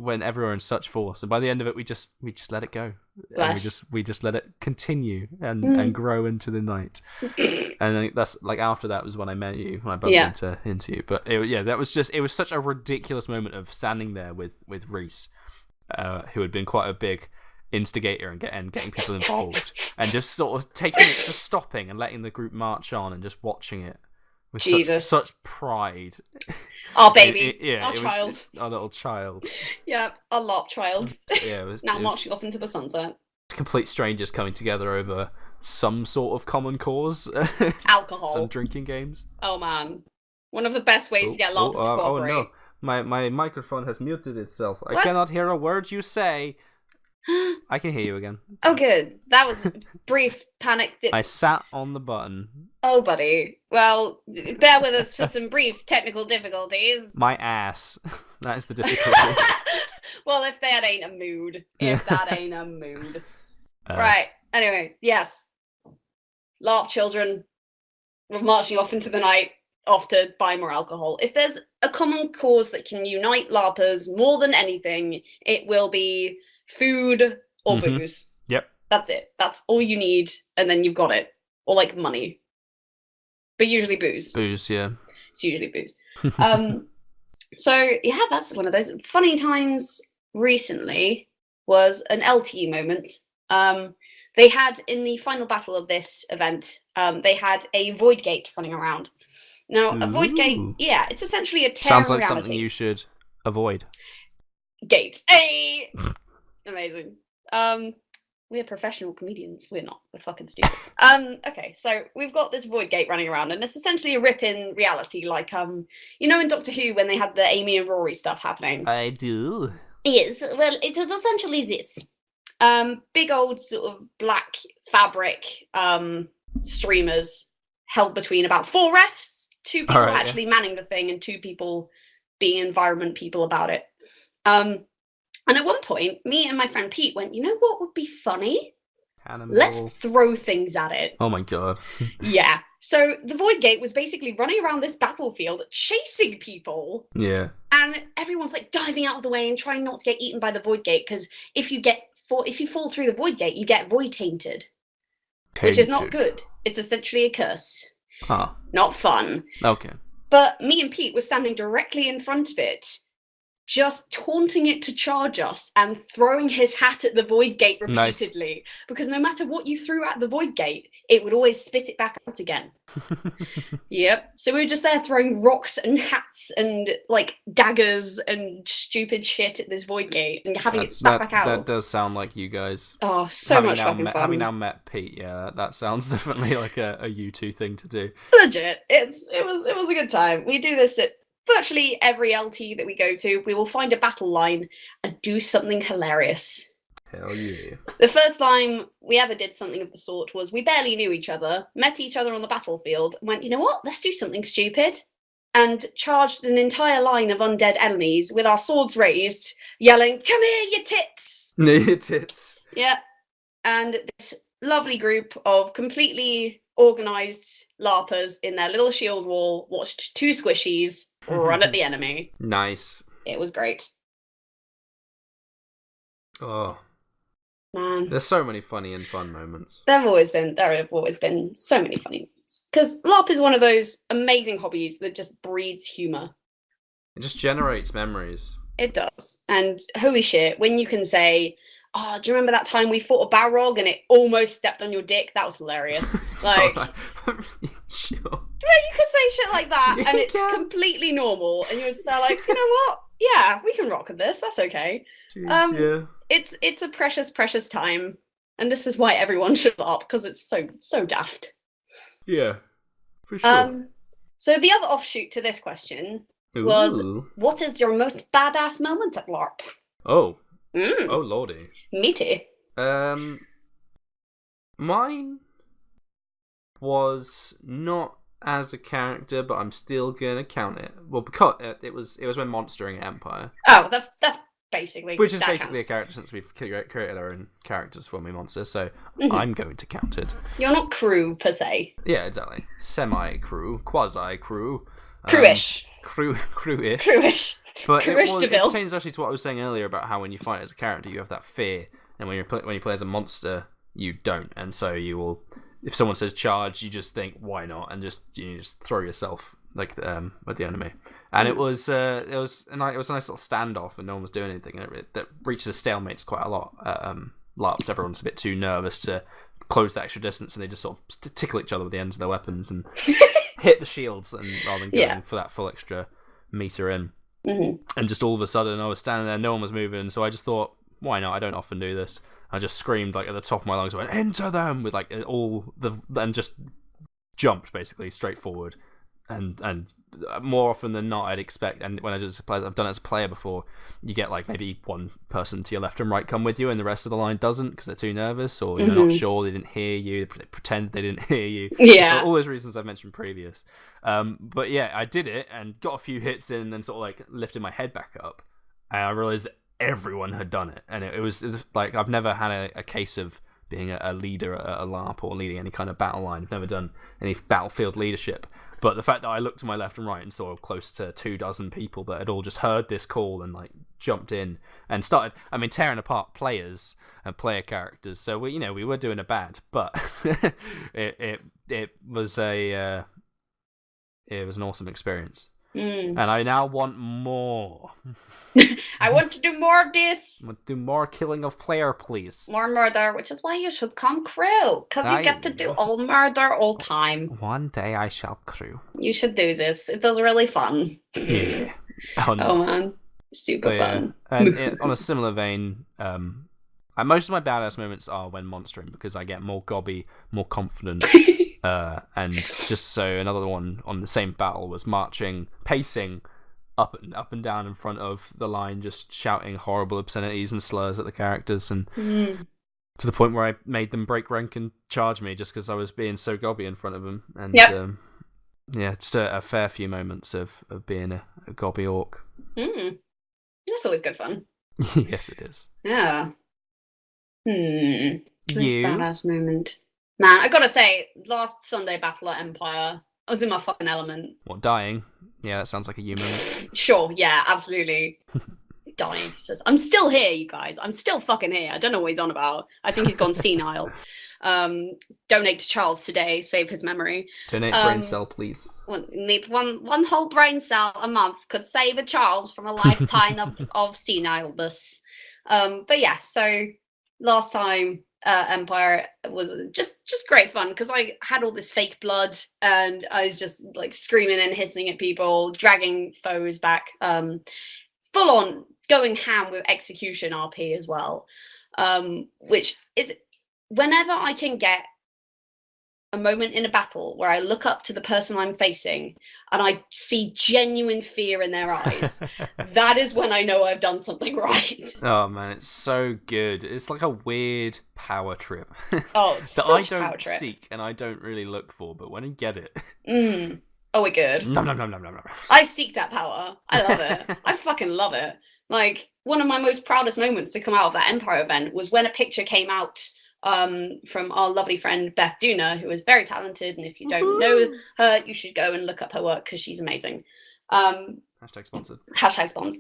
went everywhere in such force. And by the end of it, we just let it go. And we just let it continue and grow into the night. And I think that's like after that was when I met you, when I bumped into you. But it was such a ridiculous moment of standing there with Reese, who had been quite a big instigator and getting people involved, and just sort of taking it, just stopping and letting the group march on and just watching it with such pride. Our baby, our child, our little child. Yeah, our LARP child. Yeah, it was now marching off into the sunset. Complete strangers coming together over some sort of common cause. Alcohol. Some drinking games. Oh man, one of the best ways to get LARPers to cooperate. Oh no, my microphone has muted itself. What? I cannot hear a word you say. I can hear you again. Oh, good. That was brief panic. I sat on the button. Oh, buddy. Well, bear with us for some brief technical difficulties. My ass. That is the difficulty. Well, if that ain't a mood. Right. Anyway, yes. LARP children. We're marching off into the night, off to buy more alcohol. If there's a common cause that can unite LARPers more than anything, it will be food or booze. Yep. That's it. That's all you need, and then you've got it. Or like money. But usually booze. Booze, yeah. It's usually booze. So yeah, that's one of those funny times recently was an LTE moment. They had in the final battle of this event, they had a void gate running around. Now, a void gate, it's essentially a tear Sounds like reality. Something you should avoid. Gate. Hey! Amazing. We're professional comedians. We're not. We're fucking stupid. Okay, so we've got this void gate running around, and it's essentially a rip in reality, like you know in Doctor Who when they had the Amy and Rory stuff happening. I do. Yes. Well, it was essentially this. Big old sort of black fabric streamers held between about 4 refs, 2 people actually manning the thing, and 2 people being environment people about it. And at one point, me and my friend Pete went, you know what would be funny? Cannonball. Let's throw things at it. Oh my god. Yeah. So the Void Gate was basically running around this battlefield chasing people. Yeah. And everyone's like diving out of the way and trying not to get eaten by the Void Gate, because if you fall through the Void Gate, you get void tainted. Which is not good. It's essentially a curse. Huh. Not fun. Okay. But me and Pete were standing directly in front of it, just taunting it to charge us and throwing his hat at the Void Gate repeatedly. Nice. Because no matter what you threw at the Void Gate, it would always spit it back out again. Yep. So we were just there throwing rocks and hats and like daggers and stupid shit at this Void Gate and having it spat back out. That does sound like you guys. Oh, so much fucking fun. Having now met Pete, yeah, that sounds definitely like a you two thing to do. Legit. It was a good time. We do this at virtually every LT that we go to. We will find a battle line and do something hilarious. Hell yeah. The first time we ever did something of the sort was we barely knew each other, met each other on the battlefield, and went, you know what, let's do something stupid. And charged an entire line of undead enemies with our swords raised, yelling, come here, you tits! Your tits. Yeah. And this lovely group of completely organised LARPers in their little shield wall watched two squishies run at the enemy. Nice. It was great. Oh. Man. There's so many funny and fun moments. There have always been so many funny moments. Because LARP is one of those amazing hobbies that just breeds humour. It just generates memories. It does. And holy shit, when you can say, oh, do you remember that time we fought a Balrog and it almost stepped on your dick? That was hilarious. Like, I'm really sure. Yeah, you could say shit like that and it's completely normal. And you're just there like, you know what? Yeah, we can rock with this. That's okay. Yeah. It's a precious, precious time. And this is why everyone should LARP, because it's so daft. Yeah, for sure. So the other offshoot to this question was, what is your most badass moment at LARP? Oh. Oh, lordy. Me too. Mine was not as a character, but I'm still gonna count it. Well, because it was when monstering Empire. Oh, that's basically which is basically a character, since we've created our own characters for Me Monster. So I'm going to count it. You're not crew per se. Yeah, exactly. Semi-crew, quasi-crew, crewish, crewish. But it changes actually to what I was saying earlier about how when you fight as a character, you have that fear, and when you play as a monster, you don't. And so you will, if someone says charge, you just think why not, and you just throw yourself like at the enemy. And it was a nice little standoff, and no one was doing anything, and that reaches a stalemate quite a lot. LARPs, everyone's a bit too nervous to close that extra distance, and they just sort of tickle each other with the ends of their weapons and hit the shields, and rather than going for that full extra meter in. And just all of a sudden, I was standing there, no one was moving, so I just thought, why not? I don't often do this. I just screamed like at the top of my lungs, I went, enter them, with like and just jumped basically straight forward. And more often than not, I'd expect, and when I've done it as a player before, you get like maybe one person to your left and right come with you, and the rest of the line doesn't because they're too nervous, or you're not sure, they didn't hear you, they pretend they didn't hear you. Yeah, all those reasons I've mentioned previous. But yeah, I did it and got a few hits in, and then sort of like lifted my head back up, and I realized that everyone had done it, and it was like I've never had a case of being a leader at a LARP or leading any kind of battle line. I've never done any battlefield leadership. But the fact that I looked to my left and right and saw close to 24 people that had all just heard this call and like jumped in and started, tearing apart players and player characters. So we were doing it bad, but it was an awesome experience. And I now want more. I want to do more of this. I want to do more killing of player, please. More murder, which is why you should come crew. Because you get to do all murder all time. One day I shall crew. You should do this. It was really fun. Yeah. Oh, no. Oh man. Super fun. And on a similar vein, most of my badass moments are when monstering, because I get more gobby, more confident. And just so another one on the same battle was pacing up and down in front of the line, just shouting horrible obscenities and slurs at the characters, and to the point where I made them break rank and charge me just because I was being so gobby in front of them. And just a fair few moments of being a gobby orc. That's always good fun. Yes, it is. Yeah. Most badass moment. Man, I gotta say, last Sunday battle at Empire, I was in my fucking element. What, dying? Yeah, that sounds like a you moment. Sure, yeah, absolutely. Dying. He says, I'm still here, you guys. I'm still fucking here. I don't know what he's on about. I think he's gone senile. Donate to Charles today, save his memory. Donate brain cell, please. Need one whole brain cell a month could save a Charles from a lifetime of senileness. But yeah, so last time Empire was just great fun because I had all this fake blood and I was just like screaming and hissing at people, dragging foes back, full on going ham with execution RP as well, which is whenever I can get a moment in a battle where I look up to the person I'm facing and I see genuine fear in their eyes, that is when I know I've done something right. Oh man, it's so good. It's like a weird power trip. Oh, it's that such I a power don't trip. seek and I don't really look for, but when I get it, oh, we're good. No. I seek that power. I love it. I fucking love it. Like one of my most proudest moments to come out of that Empire event was when a picture came out from our lovely friend Beth Duna, who is very talented, and if you don't know her, you should go and look up her work because she's amazing. Hashtag sponsored. Hashtag spons.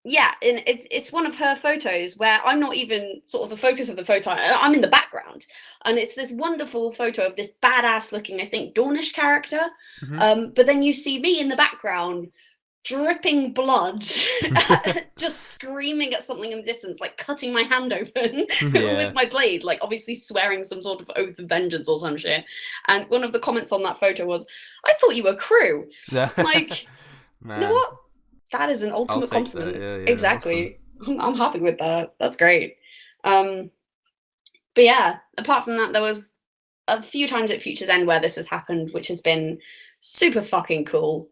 Yeah, and it's one of her photos where I'm not even sort of the focus of the photo. I'm in the background, and it's this wonderful photo of this badass looking, I think, Dornish character. But then you see me in the background, dripping blood, just screaming at something in the distance, like cutting my hand open with my blade, like obviously swearing some sort of oath of vengeance or some shit. And one of the comments on that photo was, "I thought you were crew." Like, man. You know what? That is an ultimate compliment. Yeah, exactly. Awesome. I'm happy with that. That's great. But yeah, apart from that, there was a few times at Future's End where this has happened, which has been super fucking cool.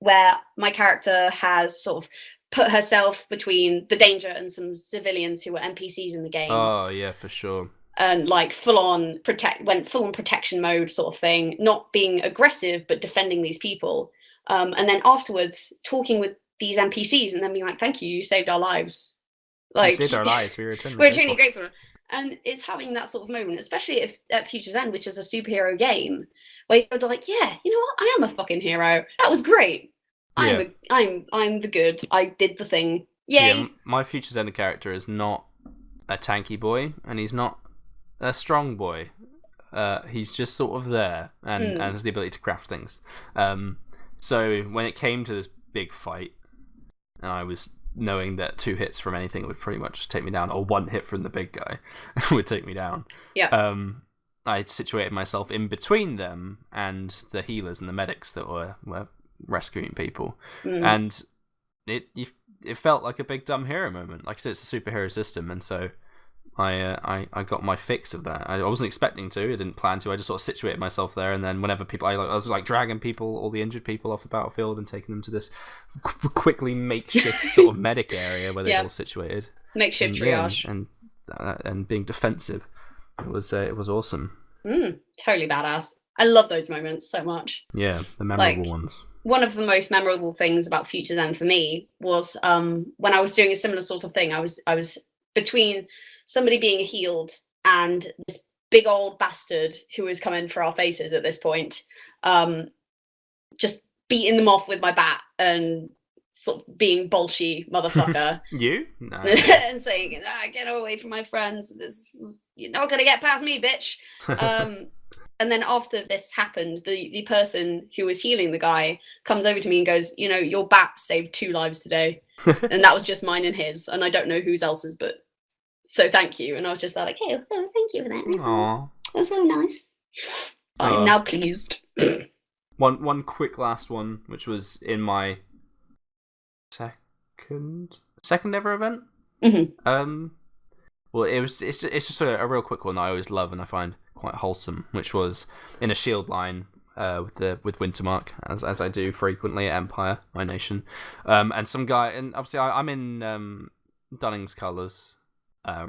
Where my character has sort of put herself between the danger and some civilians who were NPCs in the game. Oh yeah, for sure. And like went full on protection mode sort of thing, not being aggressive but defending these people. And then afterwards talking with these NPCs and then being like, "Thank you, you saved our lives." Like, you saved our lives. We're truly grateful. And it's having that sort of moment, especially at Future's End, which is a superhero game, where you're like, yeah, you know what? I am a fucking hero. That was great. Yeah. I'm the good. I did the thing. Yay. Yeah, my Future's End character is not a tanky boy, and he's not a strong boy. He's just sort of there and has the ability to craft things. So when it came to this big fight, and I was knowing that 2 hits from anything would pretty much take me down, or 1 hit from the big guy would take me down. Yeah. I situated myself in between them and the healers and the medics that were rescuing people, and it felt like a big dumb hero moment. Like I said, it's a superhero system, and so I got my fix of that. I wasn't expecting to. I didn't plan to. I just sort of situated myself there, and then whenever people, I was like dragging people, all the injured people, off the battlefield and taking them to this quickly makeshift sort of medic area where they're all situated. Makeshift triage and being defensive. It was awesome. Totally badass. I love those moments so much. Yeah, the memorable ones. One of the most memorable things about Future's End for me was when I was doing a similar sort of thing. I was between somebody being healed and this big old bastard who was coming for our faces at this point, just beating them off with my bat and sort of being bolshy motherfucker. You? No. And saying, get away from my friends. You're not going to get past me, bitch. And then after this happened, the person who was healing the guy comes over to me and goes, your bat saved 2 lives today. And that was just mine and his. And I don't know whose else's, but so thank you. And I was just like, hey, thank you for that. Aww. That's so nice. I'm now pleased. One quick last one, which was in my second ever event. Well, it's just a real quick one that I always love and I find quite wholesome, which was in a shield line with Wintermark, as I do frequently at Empire, my nation, and some guy, and obviously I'm in Dunning's colours,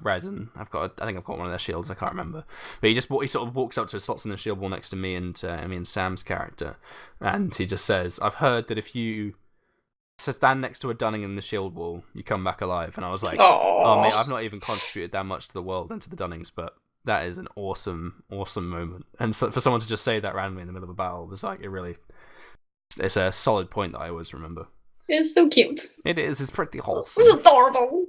red, and I think I've got one of their shields. I can't remember, but he sort of walks up to us, slots in the shield wall next to me and Sam's character, and he just says, "I've heard that if you stand next to a Dunning in the shield wall, you come back alive, and I was like, Aww. oh mate, I've not even contributed that much to the world and to the Dunnings, but that is an awesome moment. And so for someone to just say that randomly in the middle of a battle was like, it's a solid point that I always remember. It's so cute. It is. It's pretty wholesome. It's adorable.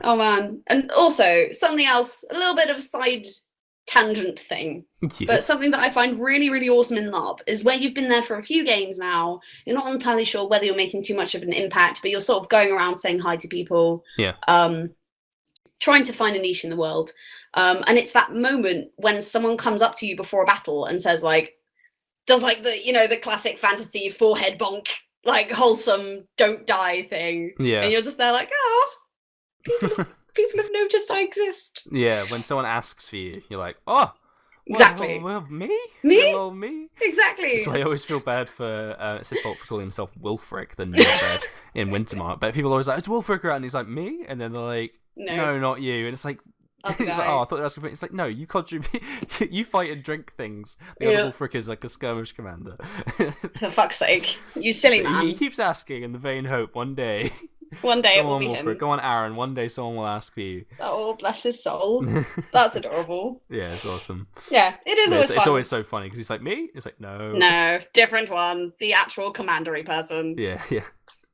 Oh man. And also, something else, a little bit of a side tangent thing, but something that I find really, really awesome in Larp is where you've been there for a few games now, you're not entirely sure whether you're making too much of an impact, but you're sort of going around saying hi to people, trying to find a niche in the world. And it's that moment when someone comes up to you before a battle and says like, does like the classic fantasy forehead bonk, like wholesome don't die thing. Yeah. And you're just there like, oh, people have noticed I exist. Yeah, when someone asks for you, you're like, oh, exactly. Well, me? Me? Hello, me? Exactly. That's why I always feel bad for, it's his fault for calling himself Wilfric, the Nilbert in Wintermark. But people are always like, it's Wilfric around, and he's like, me? And then they're like, no not you. And it's like, it's like, oh, I thought they were asking for it. It's like, no, you contribute, you fight and drink things. The other Wolfric is like a skirmish commander. For fuck's sake. You silly man. He keeps asking in the vain hope one day it will be Wolfric, him. Go on, Aaron. One day someone will ask for you. Oh, bless his soul. That's adorable. Yeah, it's awesome. Yeah, it is always fun. It's always so funny because he's like, me? It's like, no. No, different one. The actual commandery person. Yeah.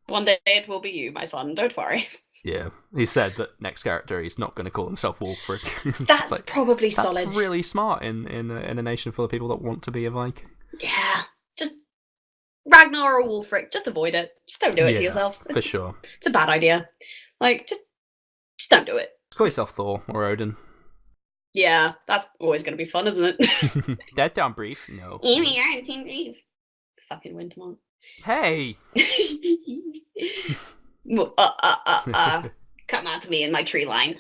One day it will be you, my son. Don't worry. Yeah, he said that next character he's not going to call himself Wolfric. That's like, probably solid. That's really smart in a nation full of people that want to be a Viking. Yeah, just Ragnar or Wolfric. Just avoid it. Just don't do it to yourself. For sure. It's a bad idea. Like, just don't do it. Call yourself Thor or Odin. Yeah, that's always going to be fun, isn't it? That don't brief. No. You are Team Brief. Fucking Wintermont. Hey. Come out to me in my tree line.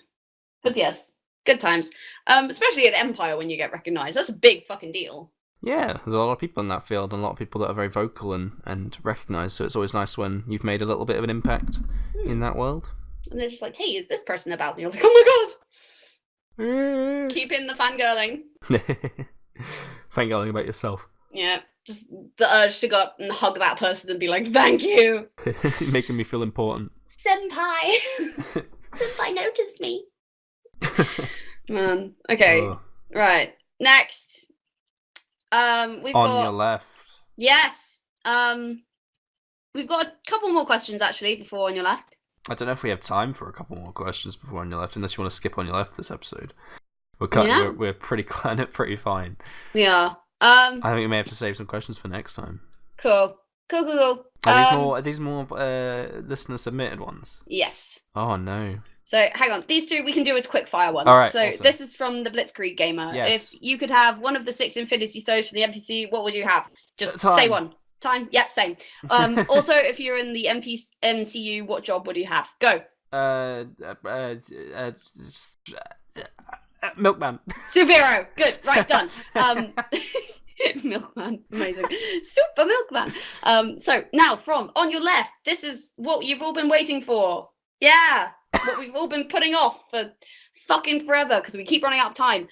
But yes, good times. Especially at Empire when you get recognised. That's a big fucking deal. Yeah, there's a lot of people in that field and a lot of people that are very vocal and recognised, so it's always nice when you've made a little bit of an impact in that world. And they're just like, hey, is this person about? And you're like, oh my god! Keep in the fangirling. Fangirling about yourself. Yeah, just the urge to go up and hug that person and be like, thank you! Making me feel important. Senpai! Senpai noticed me. Man, okay. Right, next. We've got... your left. Yes. We've got a couple more questions actually before on your left. I don't know if we have time for a couple more questions before on your left, unless you want to skip on your left this episode. We're pretty fine. Yeah. I think we may have to save some questions for next time. Cool. Are these more listener submitted ones? Yes. Oh no. So hang on, these two we can do as quick fire ones. All right, so awesome. This is from the Blitzkrieg Gamer. Yes. If you could have one of the 6 Infinity Stones for the MPC, what would you have? Just time. Say one. Time? Yep, same. Also, if you're in the MCU, what job would you have? Go. Milkman. Superhero. Good. Right, done. Milkman. Amazing. Super Milkman. So now from on your left, this is what you've all been waiting for. Yeah. What we've all been putting off for fucking forever because we keep running out of time.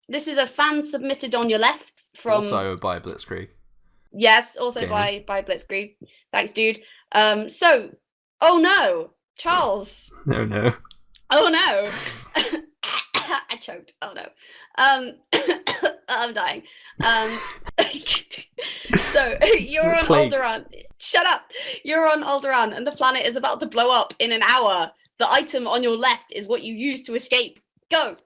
This is a fan submitted on your left from... Also by Blitzkrieg. Yes, also by Blitzkrieg. Thanks, dude. So, oh no, Charles. No. Oh no. I choked. Oh no. I'm dying. So you're on Alderaan. Shut up. You're on Alderaan, and the planet is about to blow up in an hour. The item on your left is what you use to escape. Go.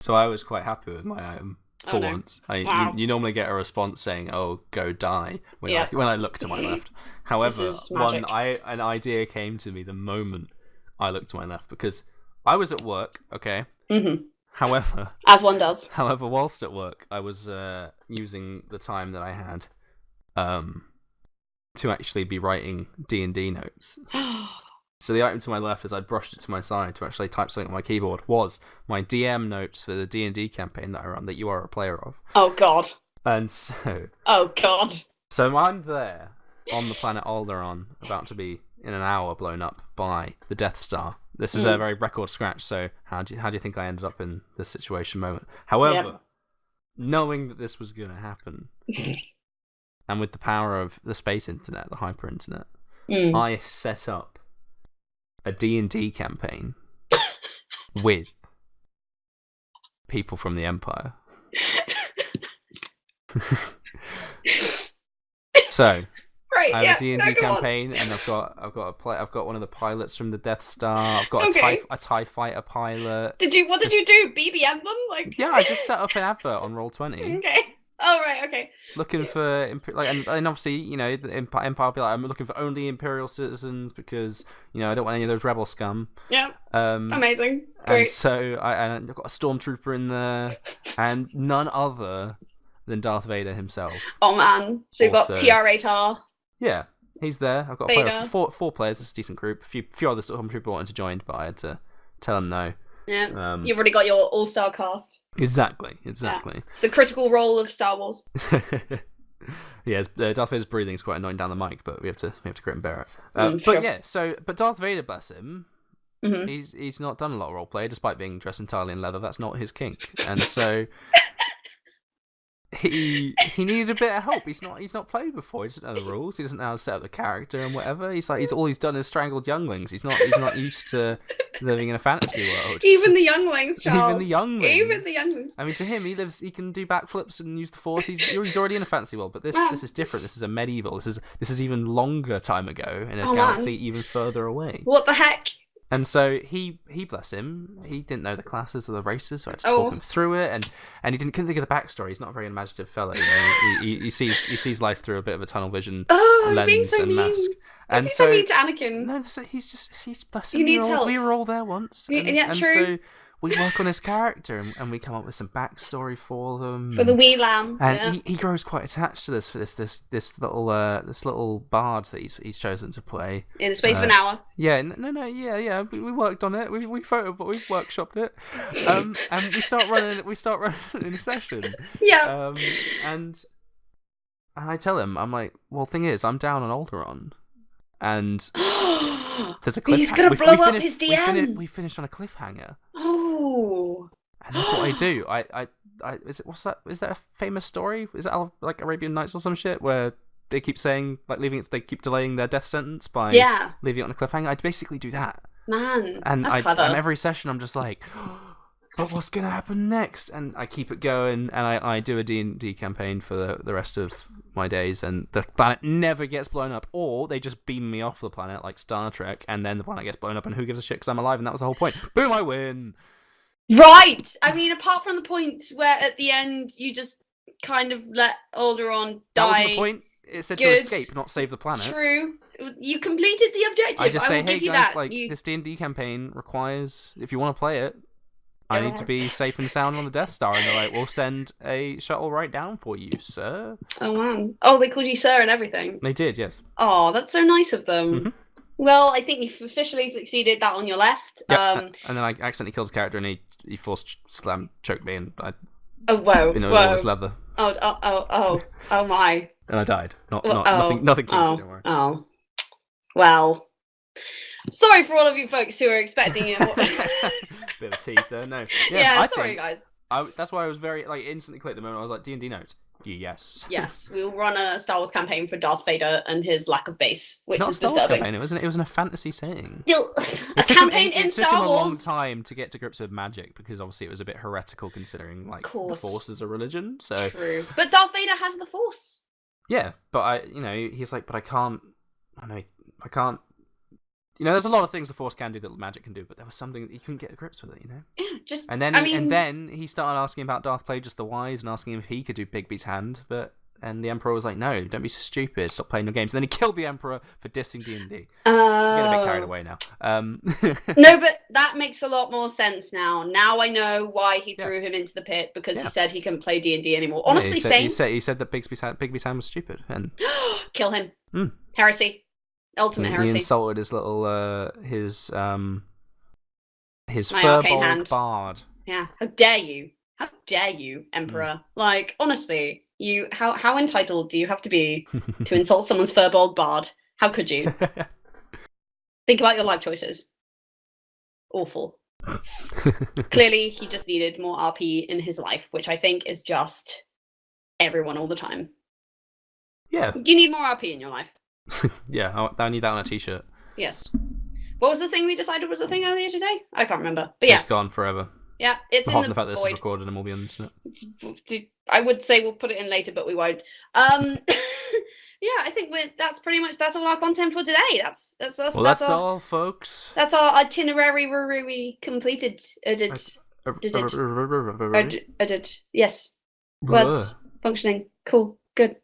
So I was quite happy with my item for once. Wow. You normally get a response saying, "Oh, go die," when I look to my left. However, an idea came to me the moment I looked to my left because I was at work. Okay. Mm-hmm. However, as one does. However, whilst at work, I was using the time that I had to actually be writing D&D notes. So the item to my left, as I brushed it to my side to actually type something on my keyboard, was my DM notes for the D&D campaign that I run, that you are a player of. Oh god. And so... Oh god. So I'm there on the planet Alderaan, about to be in an hour blown up by the Death Star. This is a very record scratch, so how do you think I ended up in this situation moment? However, knowing that this was going to happen, and with the power of the space internet, the hyper internet, Mm. I set up a D&D campaign with people from the Empire. So right, I have a D&D campaign, and I've got one of the pilots from the Death Star. I've got a TIE fighter pilot. What did you do? BBM them? Like yeah, I just set up an advert on Roll20. Okay. Oh right, okay. Looking for and obviously, you know, the Empire will be like, I'm looking for only Imperial citizens because, you know, I don't want any of those rebel scum. Yeah. Amazing. Great. And so I've got a stormtrooper in there, and none other than Darth Vader himself. Oh man. So you've got TR-8R. Yeah, he's there. I've got a player, four players. It's a decent group. A few other stormtrooper wanted to join, but I had to tell them no. Yeah, you've already got your all-star cast. Exactly. Yeah. It's the critical role of Star Wars. Yeah, Darth Vader's breathing is quite annoying down the mic, but we have to grit and bear it. Sure. But yeah, but Darth Vader, bless him, he's not done a lot of roleplay, despite being dressed entirely in leather. That's not his kink, and so he needed a bit of help. He's not played before. He doesn't know the rules. He doesn't know how to set up the character and whatever. All he's done is strangled younglings. He's not used to living in a fantasy world. Even the younglings, Charles. Even the younglings. I mean, to him, he can do backflips and use the Force. He's already in a fantasy world, but this is different. This is a medieval. This is even longer time ago in a galaxy even further away. What the heck? And so he bless him, he didn't know the classes or the races, so I had to talk him through it, and he couldn't think of the backstory. He's not a very imaginative fellow, you know. he sees life through a bit of a tunnel vision lens and mask. And so mean to Anakin. No, he's bless him. He needs help. We were all there once. And so true. we work on his character, and we come up with some backstory for them. For the wee lamb. And he grows quite attached to this little bard that he's chosen to play. In the space of an hour. Yeah, yeah. We worked on it. We workshopped it. And we start running in a session. Yeah. And I tell him, I'm like, well, thing is, I'm down on Alderaan. And there's a cliffhanger. He's gonna blow up his DM. We finished on a cliffhanger. Oh. And that's what I do. What's that? Is that a famous story? Is that like Arabian Nights or some shit where they keep saying like they keep delaying their death sentence by leaving it on a cliffhanger? I basically do that. Man, and that's clever. And every session I'm just like, but what's gonna happen next? And I keep it going, and I do a D&D campaign for the rest of my days, and the planet never gets blown up, or they just beam me off the planet like Star Trek, and then the planet gets blown up, and who gives a shit because I'm alive, and that was the whole point. Boom, I win. Right. I mean, apart from the point where at the end you just kind of let Alderaan die. That wasn't the point. It said to escape, not save the planet. True. You completed the objective. I just say, hey guys, this D&D campaign requires, if you want to play it, I need to be safe and sound on the Death Star. And they're like, we'll send a shuttle right down for you, sir. Oh, man. Oh, they called you sir and everything. They did, yes. Oh, that's so nice of them. Mm-hmm. Well, I think you've officially succeed that on your left. Yep. And then I accidentally killed his character, and he force slam choked me, and I... Oh, whoa. You know, all this leather. Oh my. And I died. Nothing kinky, don't worry. Oh. Well... Sorry for all of you folks who are expecting it. Bit of a tease there, no. Yeah, sorry guys. That's why I was very instantly clicked the moment I was like, D&D notes. Yes. Yes, we'll run a Star Wars campaign for Darth Vader and his lack of base, which is disturbing. Not a Star Wars campaign, it was in a fantasy setting. A campaign in Star Wars. It took him a long time to get to grips with magic, because obviously it was a bit heretical considering the Force is a religion. So true. But Darth Vader has the Force. Yeah, but he's like, but I can't. You know, there's a lot of things the Force can do that magic can do, but there was something that he couldn't get to grips with it, you know? Yeah, and then he started asking about Darth Plagueis the Wise and asking if he could do Bigby's hand, and the Emperor was like, no, don't be so stupid, stop playing your games. And then he killed the Emperor for dissing D&D. I'm getting a bit carried away now. No, but that makes a lot more sense now. Now I know why he threw him into the pit, because he said he couldn't play D&D anymore. Honestly, he said that Bigby's hand was stupid. And kill him. Heresy. Ultimate heresy. He insulted his little his My arcane furball hand. bard. Yeah. How dare you, Emperor? Like, honestly, how entitled do you have to be to insult someone's furball bard? How could you? Think about your life choices. Awful. Clearly, he just needed more RP in his life, which I think is just everyone all the time. Yeah. You need more RP in your life. Yeah, I need that on a t-shirt. Yes. What was the thing we decided was the thing earlier today? I can't remember. But yes. It's gone forever. Yeah, it's Apart in from the fact that this is void. recorded and will be on the internet. I would say we'll put it in later, but we won't. Yeah, I think that's all our content for today. That's us. Well, that's all, folks. That's our itinerary we completed. Yes. Words functioning. Cool. Good.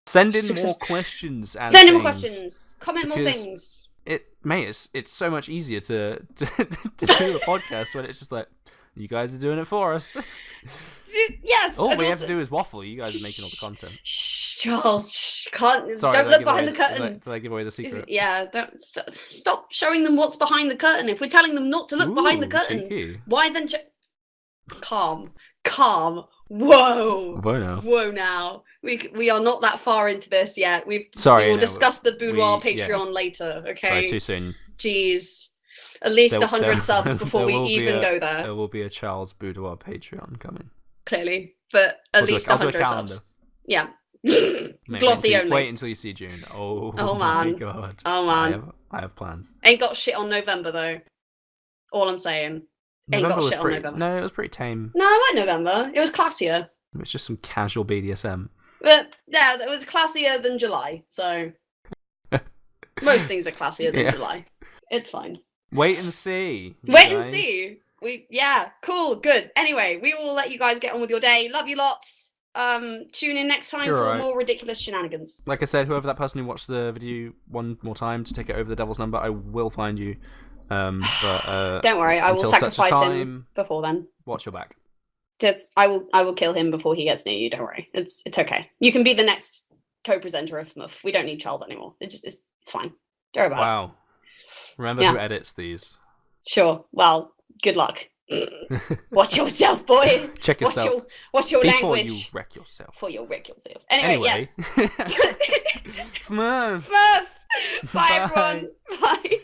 Send in more questions. And Send in more questions. Comment more things. It's so much easier to do a podcast when it's just like, you guys are doing it for us. Yes. All we have to do is waffle. You guys are making all the content. Shh, Charles. Can't. Sorry, don't look behind the curtain. Did I give away the secret? Yeah. Don't stop showing them what's behind the curtain. If we're telling them not to look behind the curtain, cheeky. why then? Calm. Whoa. Whoa now. We are not that far into this yet. We will discuss the boudoir Patreon later. Okay. Sorry, too soon. Jeez. At least 100 subs before we even go there. There will be a Charles Boudoir Patreon coming. Clearly, but at least 100 subs. Yeah. Glossy only. Wait until you see June. Oh man. My god. Oh man. I have plans. Ain't got shit on November though. All I'm saying. Ain't got shit on November. No, it was pretty tame. No, I like November. It was classier. It was just some casual BDSM. But yeah, it was classier than July, so most things are classier than July. It's fine. Wait and see. Wait and see. Cool, good. Anyway, we will let you guys get on with your day. Love you lots. Tune in next time for more ridiculous shenanigans. Like I said, whoever that person who watched the video one more time to take it over the devil's number, I will find you. But don't worry, I will sacrifice him before then. Watch your back. I will kill him before he gets near you. Don't worry, it's okay. You can be the next co-presenter of FMUF. We don't need Charles anymore. It's fine. Don't worry about it. Wow. Remember who edits these. Sure. Well, good luck. Watch yourself, boy. Check yourself. Watch your before language. You wreck yourself. Before you wreck yourself. Anyway. Yes. Come on. Bye, everyone. Bye.